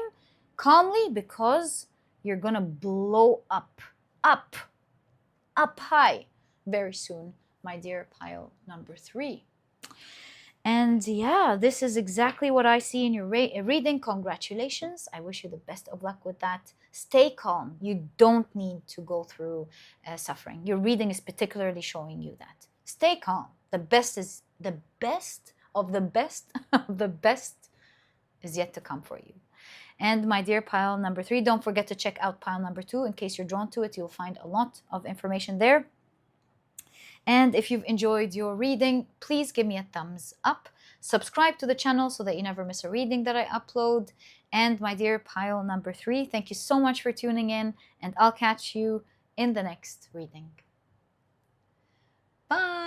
calmly, because you're going to blow up high very soon, my dear pile number 3. And yeah, this is exactly what I see in your reading. Congratulations. I wish you the best of luck with that. Stay calm. You don't need to go through suffering. Your reading is particularly showing you that. Stay calm. The best is the best of the best of the best is yet to come for you. And my dear pile number 3, don't forget to check out pile number 2. In case you're drawn to it, you'll find a lot of information there. And if you've enjoyed your reading, please give me a thumbs up. Subscribe to the channel so that you never miss a reading that I upload. And my dear pile number 3, thank you so much for tuning in, and I'll catch you in the next reading. Bye!